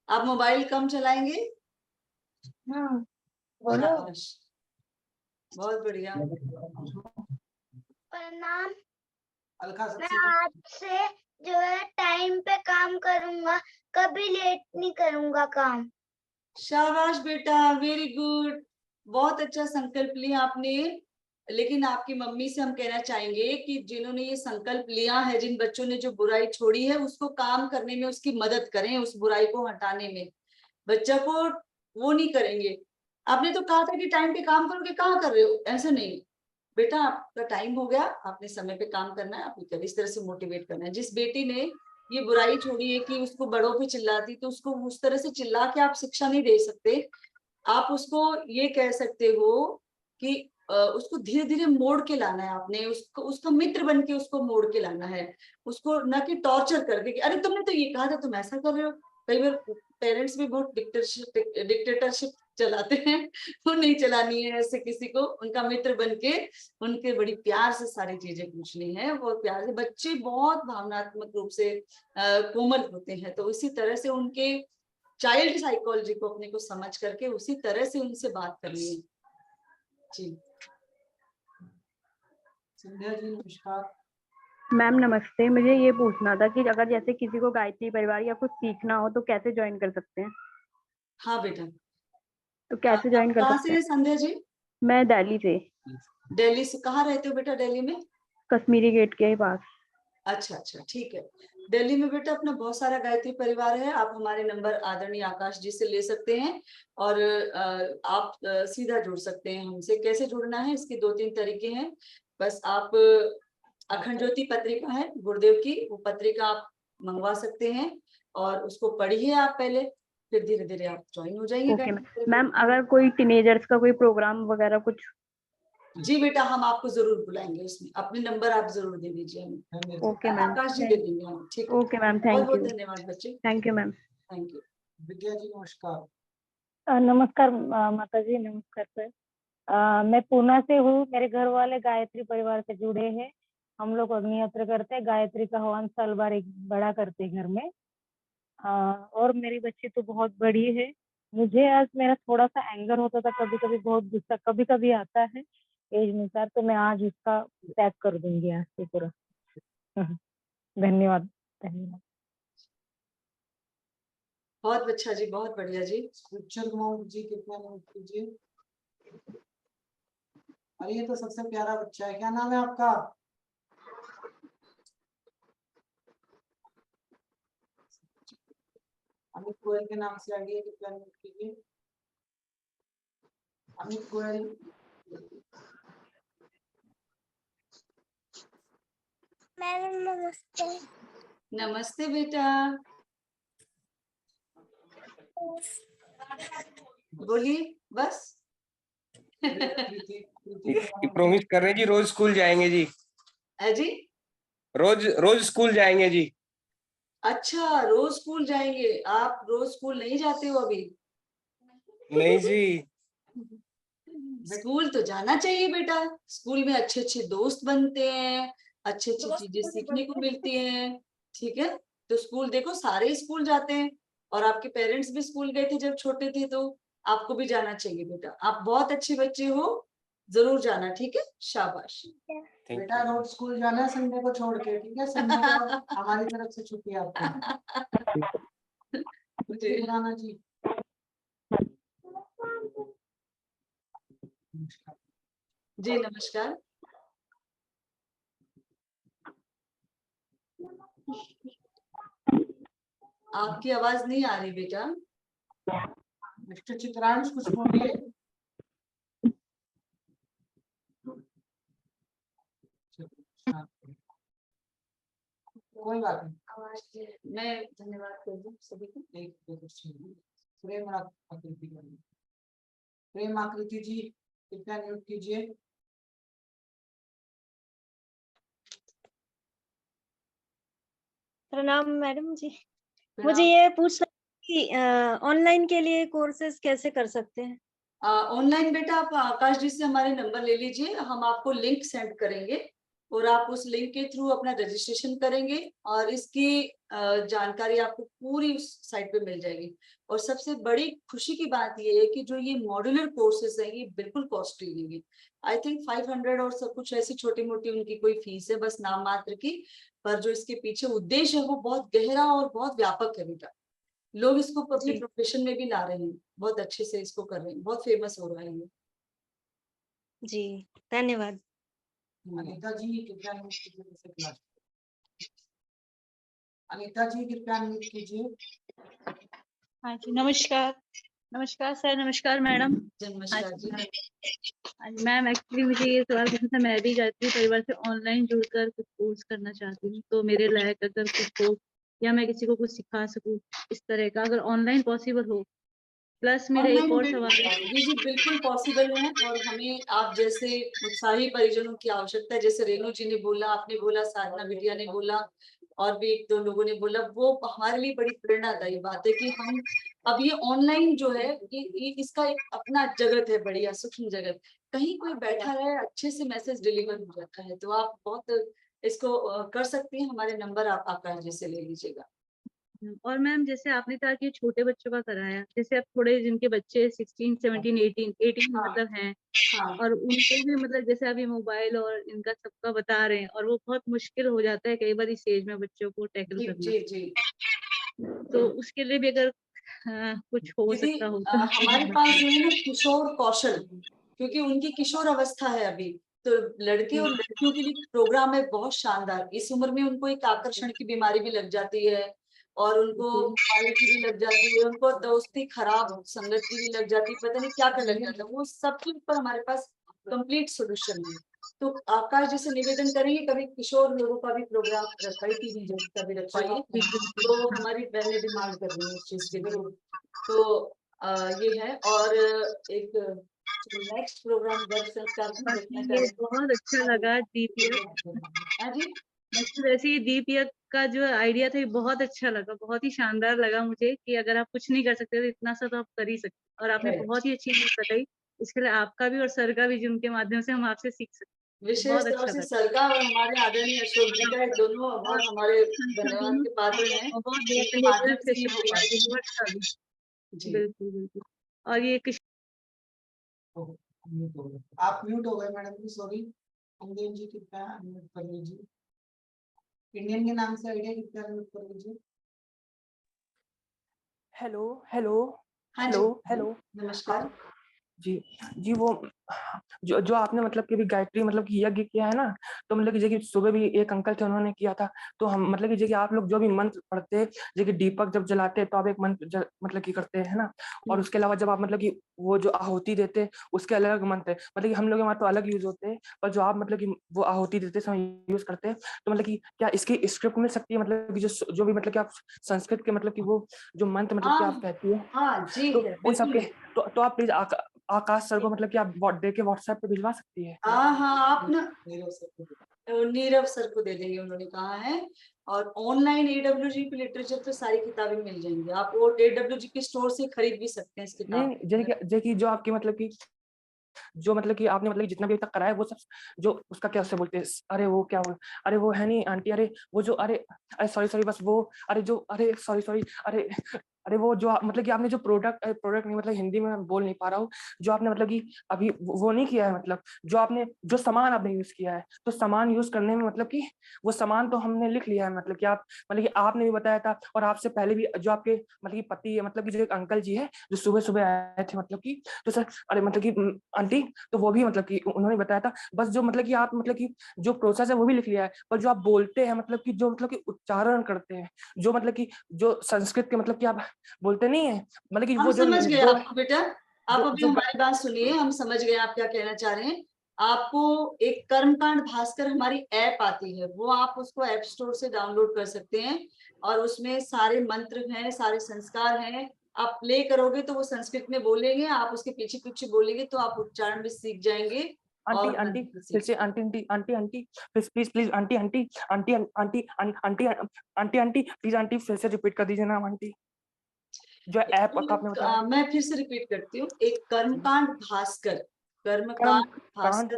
आप मोबाइल कम चलाएंगे? हाँ बोलो। शाबाश, बहुत बढ़िया। प्रणाम। अलका मैं सबसे आज से जो है टाइम पे काम करूंगा, कभी लेट नहीं करूंगा काम। शाबाश बेटा, वेरी गुड। बहुत अच्छा संकल्प लिया आपने। लेकिन आपकी मम्मी से हम कहना चाहेंगे कि जिन्होंने ये संकल्प लिया है, जिन बच्चों ने जो बुराई छोड़ी है, उसको काम करने में उसकी मदद करें, उस बुराई को हटाने में। बच्चा को वो नहीं करेंगे। आपने तो कहा था कि टाइम पे काम करोगे, कहाँ कर रहे हो? ऐसा नहीं बेटा, आपका टाइम हो गया, आपने समय पे काम करना है, आपको इस तरह से मोटिवेट करना है। जिस बेटी ने ये बुराई छोड़ी है कि उसको बड़ों पे चिल्लाती, तो उसको उस तरह से चिल्ला के आप शिक्षा नहीं दे सकते। आप उसको ये कह सकते हो कि उसको धीरे धीरे मोड़ के लाना है, आपने उसको उसका मित्र बन के उसको मोड़ के लाना है, उसको न कि टॉर्चर करके कि अरे तुमने तो ये कहा था, तुम ऐसा कर रहे हो। कई बार पेरेंट्स भी बहुत डिक्टेटरशिप चलाते हैं, वो नहीं चलानी है ऐसे किसी को। उनका मित्र बन के उनके बड़ी प्यार से सारी चीजें पूछनी है, वो प्यार से। बच्चे बहुत भावनात्मक रूप से कोमल होते हैं, तो इसी तरह से उनके चाइल्ड साइकोलॉजी को अपने को समझ करके उसी तरह से उनसे बात करनी है। जी संध्या जी नमस्कार। मैम नमस्ते, मुझे ये पूछना था कि अगर जैसे किसी को गायत्री परिवार या कुछ सीखना हो तो कैसे ज्वाइन कर सकते हैं? हाँ बेटा। तो कैसे आप ज्वाइन कर कहाँ सकते से हैं हैं? संध्या जी? मैं दिल्ली से। दिल्ली से कहाँ रहते हो बेटा? दिल्ली में कश्मीरी गेट के पास। अच्छा अच्छा, ठीक है। दिल्ली में बेटा अपना बहुत सारा गायत्री परिवार है। आप हमारे नंबर आदरणीय आकाश जी से ले सकते हैं और आप सीधा जुड़ सकते हैं हमसे। कैसे जुड़ना है, इसके 2-3 तरीके हैं। बस आप अखंड ज्योति पत्रिका है गुरुदेव की, वो पत्रिका आप मंगवा सकते हैं और उसको पढ़िए आप पहले, फिर धीरे धीरे आप ज्वाइन हो जाएंगे ओके गायत्री परिवार मैम, में। अगर कोई टीनेजर्स का कोई प्रोग्राम वगैरह कुछ? जी बेटा, हम आपको जरूर बुलाएंगे, उसमें अपने नंबर आप जरूर दे दीजिए हमें। Okay ma'am. आकाश जी दे देंगे हम, ठीक है। ओके मैम, बहुत थैंक बहुत यू। धन्यवाद बच्चे, thank you ma'am. Thank you. Vidya ji नमस्कार। नमस्कार माता जी, नमस्कार सर। मैं पूना से हूँ। मेरे घर वाले गायत्री परिवार से जुड़े हैं। हम लोग अग्निहोत्र करते हैं, गायत्री का हवन साल भर एक बड़ा करते हैं घर में। और मेरी बच्ची तो बहुत बड़ी है। मुझे आज मेरा थोड़ा सा एंगर होता था, कभी कभी बहुत गुस्सा कभी कभी आता है एज अनुसार, तो मैं आज उसका त्याग कर दूंगी आज से पूरा। धन्यवाद धन्यवाद। बहुत अच्छा जी, बहुत बढ़िया जी। पिक्चर कुमार जी कृपया नोट कीजिए। अरे ये तो सबसे प्यारा बच्चा है, क्या नाम है आपका? अमित गोयल के नाम से आइए, कृपया नोट कीजिए। अमित गोयल। मैडम नमस्ते। नमस्ते बेटा, बोलिए बस। प्रॉमिस कर रहे हैं जी, रोज स्कूल जाएंगे जी। है जी, रोज रोज स्कूल जाएंगे जी। अच्छा रोज स्कूल जाएंगे आप? रोज स्कूल नहीं जाते हो अभी? नहीं जी। स्कूल तो जाना चाहिए बेटा, स्कूल में अच्छे अच्छे दोस्त बनते हैं, अच्छी अच्छी चीजें सीखने को मिलती हैं। ठीक है, तो स्कूल देखो सारे स्कूल जाते हैं, और आपके पेरेंट्स भी स्कूल गए थे जब छोटे थे, तो आपको भी जाना चाहिए बेटा। आप बहुत अच्छे बच्चे हो, जरूर जाना। ठीक है, शाबाश। बेटा रोज स्कूल जाना है संडे को छोड़ के, ठीक है? संडे को हमारी तरफ से छुट्टी है आपको। मुझे राना जी। जी नमस्कार। आपकी आवाज नहीं आ रही बेटा। मिस्टर चित्रांश कुछ बोलिए। कोई बात नहीं, मैं धन्यवाद कर दूं सभी को। प्रेम आकृति करिए। प्रेम आकृति जी कृपया म्यूट कीजिए। प्रणाम मैडम जी, मुझे ये पूछना कि ऑनलाइन के लिए कोर्सेज कैसे कर सकते हैं? ऑनलाइन बेटा आप आकाश जी से हमारे नंबर ले लीजिए, हम आपको लिंक सेंड करेंगे और आप उस लिंक के थ्रू अपना रजिस्ट्रेशन करेंगे, और इसकी जानकारी आपको पूरी उस साइट पे मिल जाएगी। और सबसे बड़ी खुशी की बात ये है कि जो ये मॉड्यूलर कोर्सेज हैं ये बिल्कुल कॉस्टली नहीं है। आई थिंक 500 और सब कुछ ऐसी छोटी मोटी उनकी कोई फीस है, बस नाम मात्र की, पर जो इसके पीछे उद्देश्य है वो बहुत गहरा और बहुत व्यापक है बेटा। लोग इसको अपने प्रोफेशन में भी ला रहे हैं, बहुत अच्छे से इसको कर रहे हैं, बहुत फेमस हो रहा है ये। जी धन्यवाद। अनीता जी कृपया म्यूट कीजिए जैसे क्लास। अनीता जी कृपया म्यूट कीजिए। हाँ जी नमस्कार। नमस्कार सर, नमस्कार मैडम। नमस्कार जी। मैम एक्चुअली मुझे ये सवाल पूछना था, मैं भी गायत्री परिवार से ऑनलाइन जुड़कर कुछ कोर्स करना चाहती हूँ, तो मेरे लायक अगर कुछ कोर्स या मैं किसी को कुछ सिखा सकूँ इस तरह का, अगर ऑनलाइन पॉसिबल हो। प्लस मेरा एक और सवाल है। जी जी बिल्कुल पॉसिबल है, और हमें आप जैसे उत्साही परिजनों की आवश्यकता है, जैसे रेणु जी ने बोला, आपने बोला, साधना बिटिया ने बोला, और भी एक दो लोगों ने बोला, वो हमारे लिए बड़ी प्रेरणादायी बात है कि हम अब ये ऑनलाइन जो है इसका एक अपना जगत है, बढ़िया सूक्ष्म जगत। कहीं कोई बैठा है, अच्छे से मैसेज डिलीवर हो जाता है, तो आप बहुत इसको कर सकती हैं। हमारे नंबर आप आकाश जी से ले लीजिएगा। और मैम जैसे आपने कहा कि छोटे बच्चों का कराया, जैसे अब थोड़े जिनके बच्चे 16, 17, 18 मतलब हैं, और उनको भी मतलब जैसे अभी मोबाइल और इनका सबका बता रहे हैं, और वो बहुत मुश्किल हो जाता है कई बार इस एज में बच्चों को टैकल करना। जी जी तो उसके लिए भी अगर कुछ हो सकता हो तो हमारे पास जो है ना किशोर कौशल, क्योंकि उनकी किशोर अवस्था है अभी, तो लड़के और लड़कियों के लिए प्रोग्राम है बहुत शानदार। इस उम्र में उनको एक आकर्षण की बीमारी भी लग जाती है, और उनको मायूसी की भी लग जाती है, उनको दोस्ती खराब संगत की भी लग जाती है, पता नहीं क्या क्या लग जाता है, वो सबके ऊपर हमारे पास कंप्लीट सोल्यूशन है। तो आकाश जी से निवेदन करेंगे कभी किशोर लोगों का भी प्रोग्राम रखवाइए, टीनेजर्स का भी रखवाइए, तो हमारी बहनें डिमांड कर रही है इस चीज के लिए। तो ये है, और एक नेक्स्ट प्रोग्राम गर्भ संस्कार की घोषणा ये करें। बहुत अच्छा लगा हाँ जी वैसे ये दीप यज्ञ का जो आइडिया था ये बहुत अच्छा लगा, बहुत ही शानदार लगा मुझे कि अगर आप कुछ नहीं कर सकते तो इतना सा तो आप कर ही सकते, और आपने बहुत ही अच्छी चीज बताई। इसके लिए आपका भी और सर का भी, जिनके माध्यम से हम आपसे सीख सकते, विशेष बहुत तौर अच्छा से लगा। सरका और हमारे आदरणीय अशोक जी का, दोनों बहुत हमारे धन्यवाद के पात्र हैं। इनके माध्यम से ही हो पाएगा। जी बिल्कुल बिल्कुल। और ये आप म्यूट हो गए मैडम जी, सॉरी। इंडियन जी कृपया म्यूट कर लीजिए। इंडियन के नाम से आइडिया कृपया म्यूट कर लीजिए। हेलो हेलो हाँ हेलो जी, हेलो। नमस्कार। जी जी वो जो जो आपने मतलब कि अभी गायत्री मतलब कि यज्ञ किया है ना, तो मतलब कि जैसे कि सुबह भी एक अंकल थे उन्होंने किया था, तो हम मतलब कि जैसे आप लोग जो भी मंत्र पढ़ते हैं, जैसे कि दीपक जब जलाते हैं तो आप एक मंत्र मतलब कि करते हैं ना, और उसके अलावा जब आप मतलब कि वो जो आहुति देते हैं उसके अलग अलग मंत्र है, मतलब कि हम लोग हमारे तो अलग यूज होते हैं, पर जो आप मतलब कि वो आहुति देते समय यूज करते हैं, तो मतलब कि क्या इसकी स्क्रिप्ट मिल सकती है, मतलब कि जो जो भी मतलब कि आप संस्कृत के मतलब कि वो जो मंत्र मतलब कि आप कहती है, हाँ जी तो है, उन सबके बिल्कुल। तो आप प्लीज आकाश सर को मतलब कि आप दे के व्हाट्सएप पे भिजवा सकती है। हाँ हाँ, आप ना नीरव सर को दे देंगे, उन्होंने कहा है। और ऑनलाइन AWG पे लिटरेचर तो सारी किताबें मिल जाएंगी, आप वो AWG के स्टोर से खरीद भी सकते हैं इस नहीं किताब जैसे कि जो आपकी मतलब कि जो मतलब कि आपने मतलब कि जितना भी अभी तक कराया वो सब जो उसका क्या उससे बोलते हैं, अरे वो क्या वो, अरे वो है नहीं आंटी, अरे वो जो अरे अरे सॉरी सॉरी बस वो अरे जो अरे सॉरी सॉरी अरे अरे वो जो मतलब कि आपने जो प्रोडक्ट नहीं मतलब हिंदी में मैं बोल नहीं पा रहा हूँ, जो आपने मतलब कि अभी वो नहीं किया है, मतलब जो आपने जो सामान आपने यूज किया है, तो सामान यूज करने में मतलब कि वो सामान तो हमने लिख लिया है, मतलब कि आप मतलब कि आपने भी बताया था, और आपसे पहले भी जो आपके मतलब कि पति है मतलब कि जो एक अंकल जी है जो सुबह सुबह आए थे मतलब कि, तो सर अरे मतलब कि आंटी, तो वो भी मतलब कि उन्होंने बताया था, बस जो मतलब कि आप मतलब कि जो प्रोसेस है वो भी लिख लिया है, पर जो आप बोलते हैं मतलब कि जो मतलब कि उच्चारण करते हैं, जो मतलब कि जो संस्कृत के मतलब कि आप बोलते नहीं है, मतलब कि हम वो जो समझ गए जो आपको बेटा। आप जो अभी जो हमारी बात सुनिए, हम समझ गए आप क्या कहना चाह रहे हैं। आपको एक कर्मकांड भास्कर हमारी ऐप आती है, वो आप उसको ऐप स्टोर से डाउनलोड कर सकते हैं, और उसमें सारे मंत्र हैं, सारे संस्कार हैं। आप प्ले करोगे तो वो संस्कृत में बोलेंगे, आप उसके पीछे पीछे बोलेंगे तो आप उच्चारण भी सीख जाएंगे आंटी और आंटी मंत्र भी फिर सीख से aunty aunty aunty aunty please please please aunty aunty aunty aunty aunty aunty aunty please aunty फिर से रिपीट कर दीजिए नाम आंटी, जो ऐप का आपने बताया। मैं फिर से रिपीट करती हूँ। एक कर्मकांड भास्कर, कर्म कर्मकांड कांड भास्कर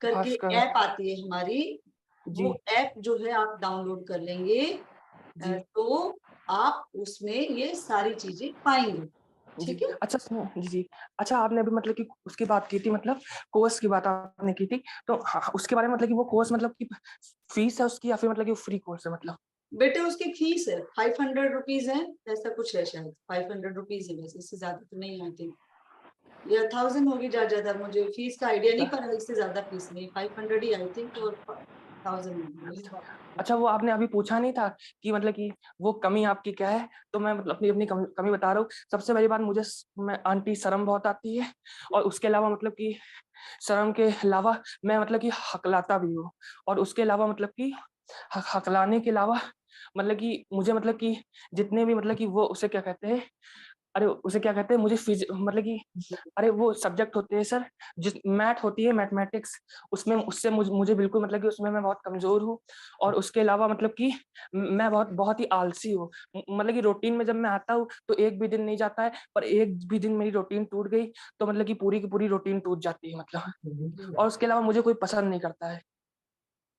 करके भास्कर ऐप आती है हमारी, जी वो ऐप जो है आप डाउनलोड कर लेंगे, जी तो आप उसमें ये सारी चीजें पाएंगे। जी। ठीक है। अच्छा सुनो जी जी, अच्छा आपने अभी मतलब कि उसकी बात की थी, मतलब कोर्स की बात आपने की थी, तो हाँ, उसके बारे में मतलब कि वो कोर्स मतलब कि फीस है उसकी या फिर मतलब कि फ्री कोर्स है मतलब। बेटे उसकी फीस है 500 रुपीज है, ऐसा कुछ है शायद 500 रुपीज है, वैसे इससे ज्यादा तो नहीं, आई थिंक या 1000 होगी ज्यादा, मुझे फीस का आइडिया नहीं, पर इससे ज्यादा फीस नहीं, 500 ही आई थिंक, और 1000 होगी। अच्छा वो आपने अभी पूछा नहीं था कि मतलब कि वो कमी आपकी क्या है, तो मैं मतलब अपनी अपनी कमी बता रहा हूँ। सबसे पहली बात मुझे मैं आंटी शर्म बहुत आती है, और उसके अलावा मतलब कि शर्म के अलावा मैं मतलब कि हकलाता भी हूँ, और उसके अलावा मतलब कि हकलाने के अलावा मतलब कि मुझे मतलब कि जितने भी मतलब कि वो उसे क्या कहते हैं, अरे उसे क्या कहते हैं मुझे मतलब कि अरे वो सब्जेक्ट होते हैं सर, जिस मैथ होती है मैथमेटिक्स, उसमें उससे मुझे बिल्कुल मतलब कि उसमें मैं बहुत कमजोर हूँ, और उसके अलावा मतलब कि मैं बहुत बहुत ही आलसी हूँ, मतलब कि रूटीन में जब मैं आता हूँ तो एक भी दिन नहीं जाता है, पर एक भी दिन मेरी रूटीन टूट गई तो मतलब कि पूरी की पूरी रूटीन टूट जाती है मतलब, और उसके अलावा मुझे कोई पसंद नहीं करता है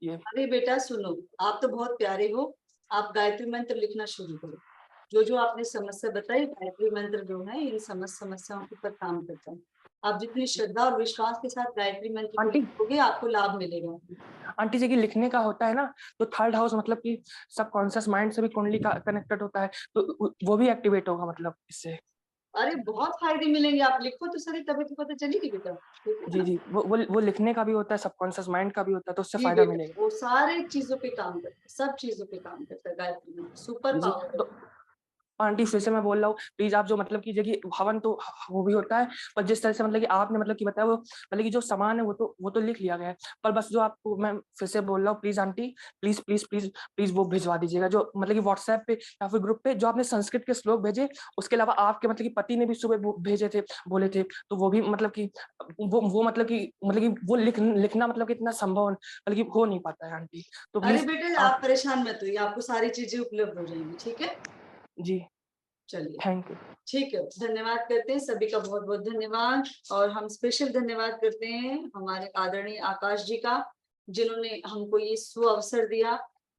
ये। अरे बेटा सुनो, आप तो बहुत प्यारे हो, आप गायत्री मंत्र लिखना शुरू करो। जो जो आपने समस्या बताई, गायत्री मंत्र जो है इन समस्याओं के ऊपर काम करता है। आप जितनी श्रद्धा और विश्वास के साथ गायत्री मंत्र को आंटी लिखोगे आपको लाभ मिलेगा। आंटी जी की लिखने का होता है ना, तो थर्ड हाउस मतलब कि सबकॉन्शियस माइंड से भी कुंडली का कनेक्टेड होता है, तो वो भी एक्टिवेट होगा मतलब इससे। अरे बहुत फायदे मिलेंगे, आप लिखो तो सही, तभी तो पता चलेगी बेटा, ठीक है जी ना। जी वो लिखने का भी होता है, सबकॉन्शियस माइंड का भी होता है, तो उससे जी फायदा बेटा, मिलेगा। वो सारे चीजों पे काम करता है, सब चीजों पे काम करता है गायत्री मंत्र, सुपर जी जी पावर तो आंटी फिर से मैं बोल रहा हूँ, प्लीज आप जो मतलब कि देखिए हवन तो वो भी होता है, पर जिस तरह से मतलब कि आपने मतलब कि बताया वो मतलब कि जो सामान है वो तो लिख लिया गया है, पर बस जो आपको मैं फिर से बोल रहा हूँ, please aunty please please please please वो भिजवा दीजिएगा, जो मतलब कि व्हाट्सएप पे या फिर ग्रुप पे जो आपने संस्कृत के श्लोक भेजे, उसके अलावा आपके मतलब कि पति ने भी सुबह भेजे थे, बोले थे, तो वो भी मतलब कि वो मतलब कि वो लिखना मतलब कि इतना संभव मतलब कि हो नहीं पाता है आंटी, तो अरे प्लीज बेटे आप आप। परेशान मत होइए, आपको सारी चीजें उपलब्ध हो जाएंगी, ठीक है। जी चलिए थैंक यू। ठीक है, धन्यवाद करते हैं सभी का, बहुत बहुत धन्यवाद। और हम स्पेशल धन्यवाद करते हैं हमारे आदरणीय आकाश जी का, जिन्होंने हमको ये सुअवसर दिया,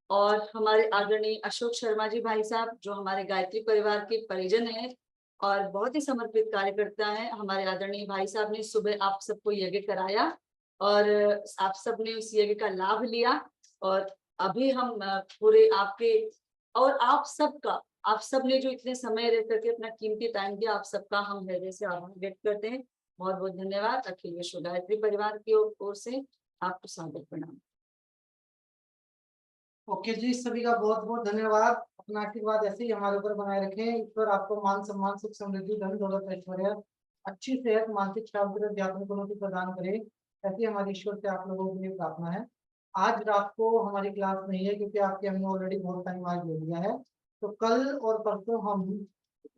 और हमारे आदरणीय अशोक शर्मा जी भाई साहब, जो हमारे गायत्री परिवार के परिजन हैं और बहुत ही समर्पित कार्यकर्ता है। हमारे आदरणीय भाई साहब ने सुबह आप सबको यज्ञ कराया, और आप सब ने उस यज्ञ का लाभ लिया, और अभी हम पूरे आपके और आप सबका आप सब ने जो इतने समय रह करके अपना कीमती टाइम दिया, आप सबका हम हृदय से आभार व्यक्त करते हैं। बहुत बहुत धन्यवाद। अखिल विश्व गायत्री परिवार की ओर से आपको सादर प्रणाम। ओके जी, सभी का बहुत बहुत धन्यवाद। अपना आशीर्वाद ऐसे ही हमारे ऊपर बनाए रखें। ईश्वर आपको मान सम्मान सुख समृद्धि धन दौलत ऐश्वर्य अच्छी सेहत मानसिक शांति और अध्यात्मिक उन्नति प्रदान करे, ऐसी हमारी ईश्वर से आप लोगों के लिए प्रार्थना है। आज रात को हमारी क्लास नहीं है क्योंकि आपके हमने ऑलरेडी बहुत टाइम आज ले लिया है। तो कल और परसों हम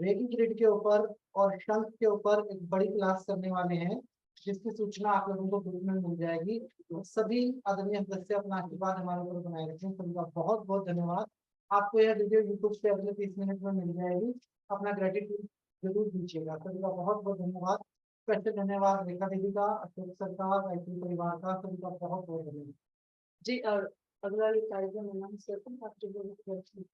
रेकी ग्रिड के ऊपर और शंख के ऊपर एक बड़ी क्लास करने वाले हैं, जिसकी सूचना आप लोगों को ग्रुप में मिल जाएगी। तो सभी आदरणीय सदस्य अपना आशीर्वाद हमारे ऊपर बनाए रखें। सभी का बहुत बहुत धन्यवाद। आपको यह वीडियो यूट्यूब पे अगले 30 मिनट में मिल जाएगी। अपना ग्रेटिट्यूड जरूर दीजिएगा। सभी का बहुत बहुत धन्यवाद। स्पेशल धन्यवाद रेखा दीदी का, अशोक सर का, गायत्री परिवार का, सभी का बहुत बहुत धन्यवाद जी। और अगला ये कार्यक्रम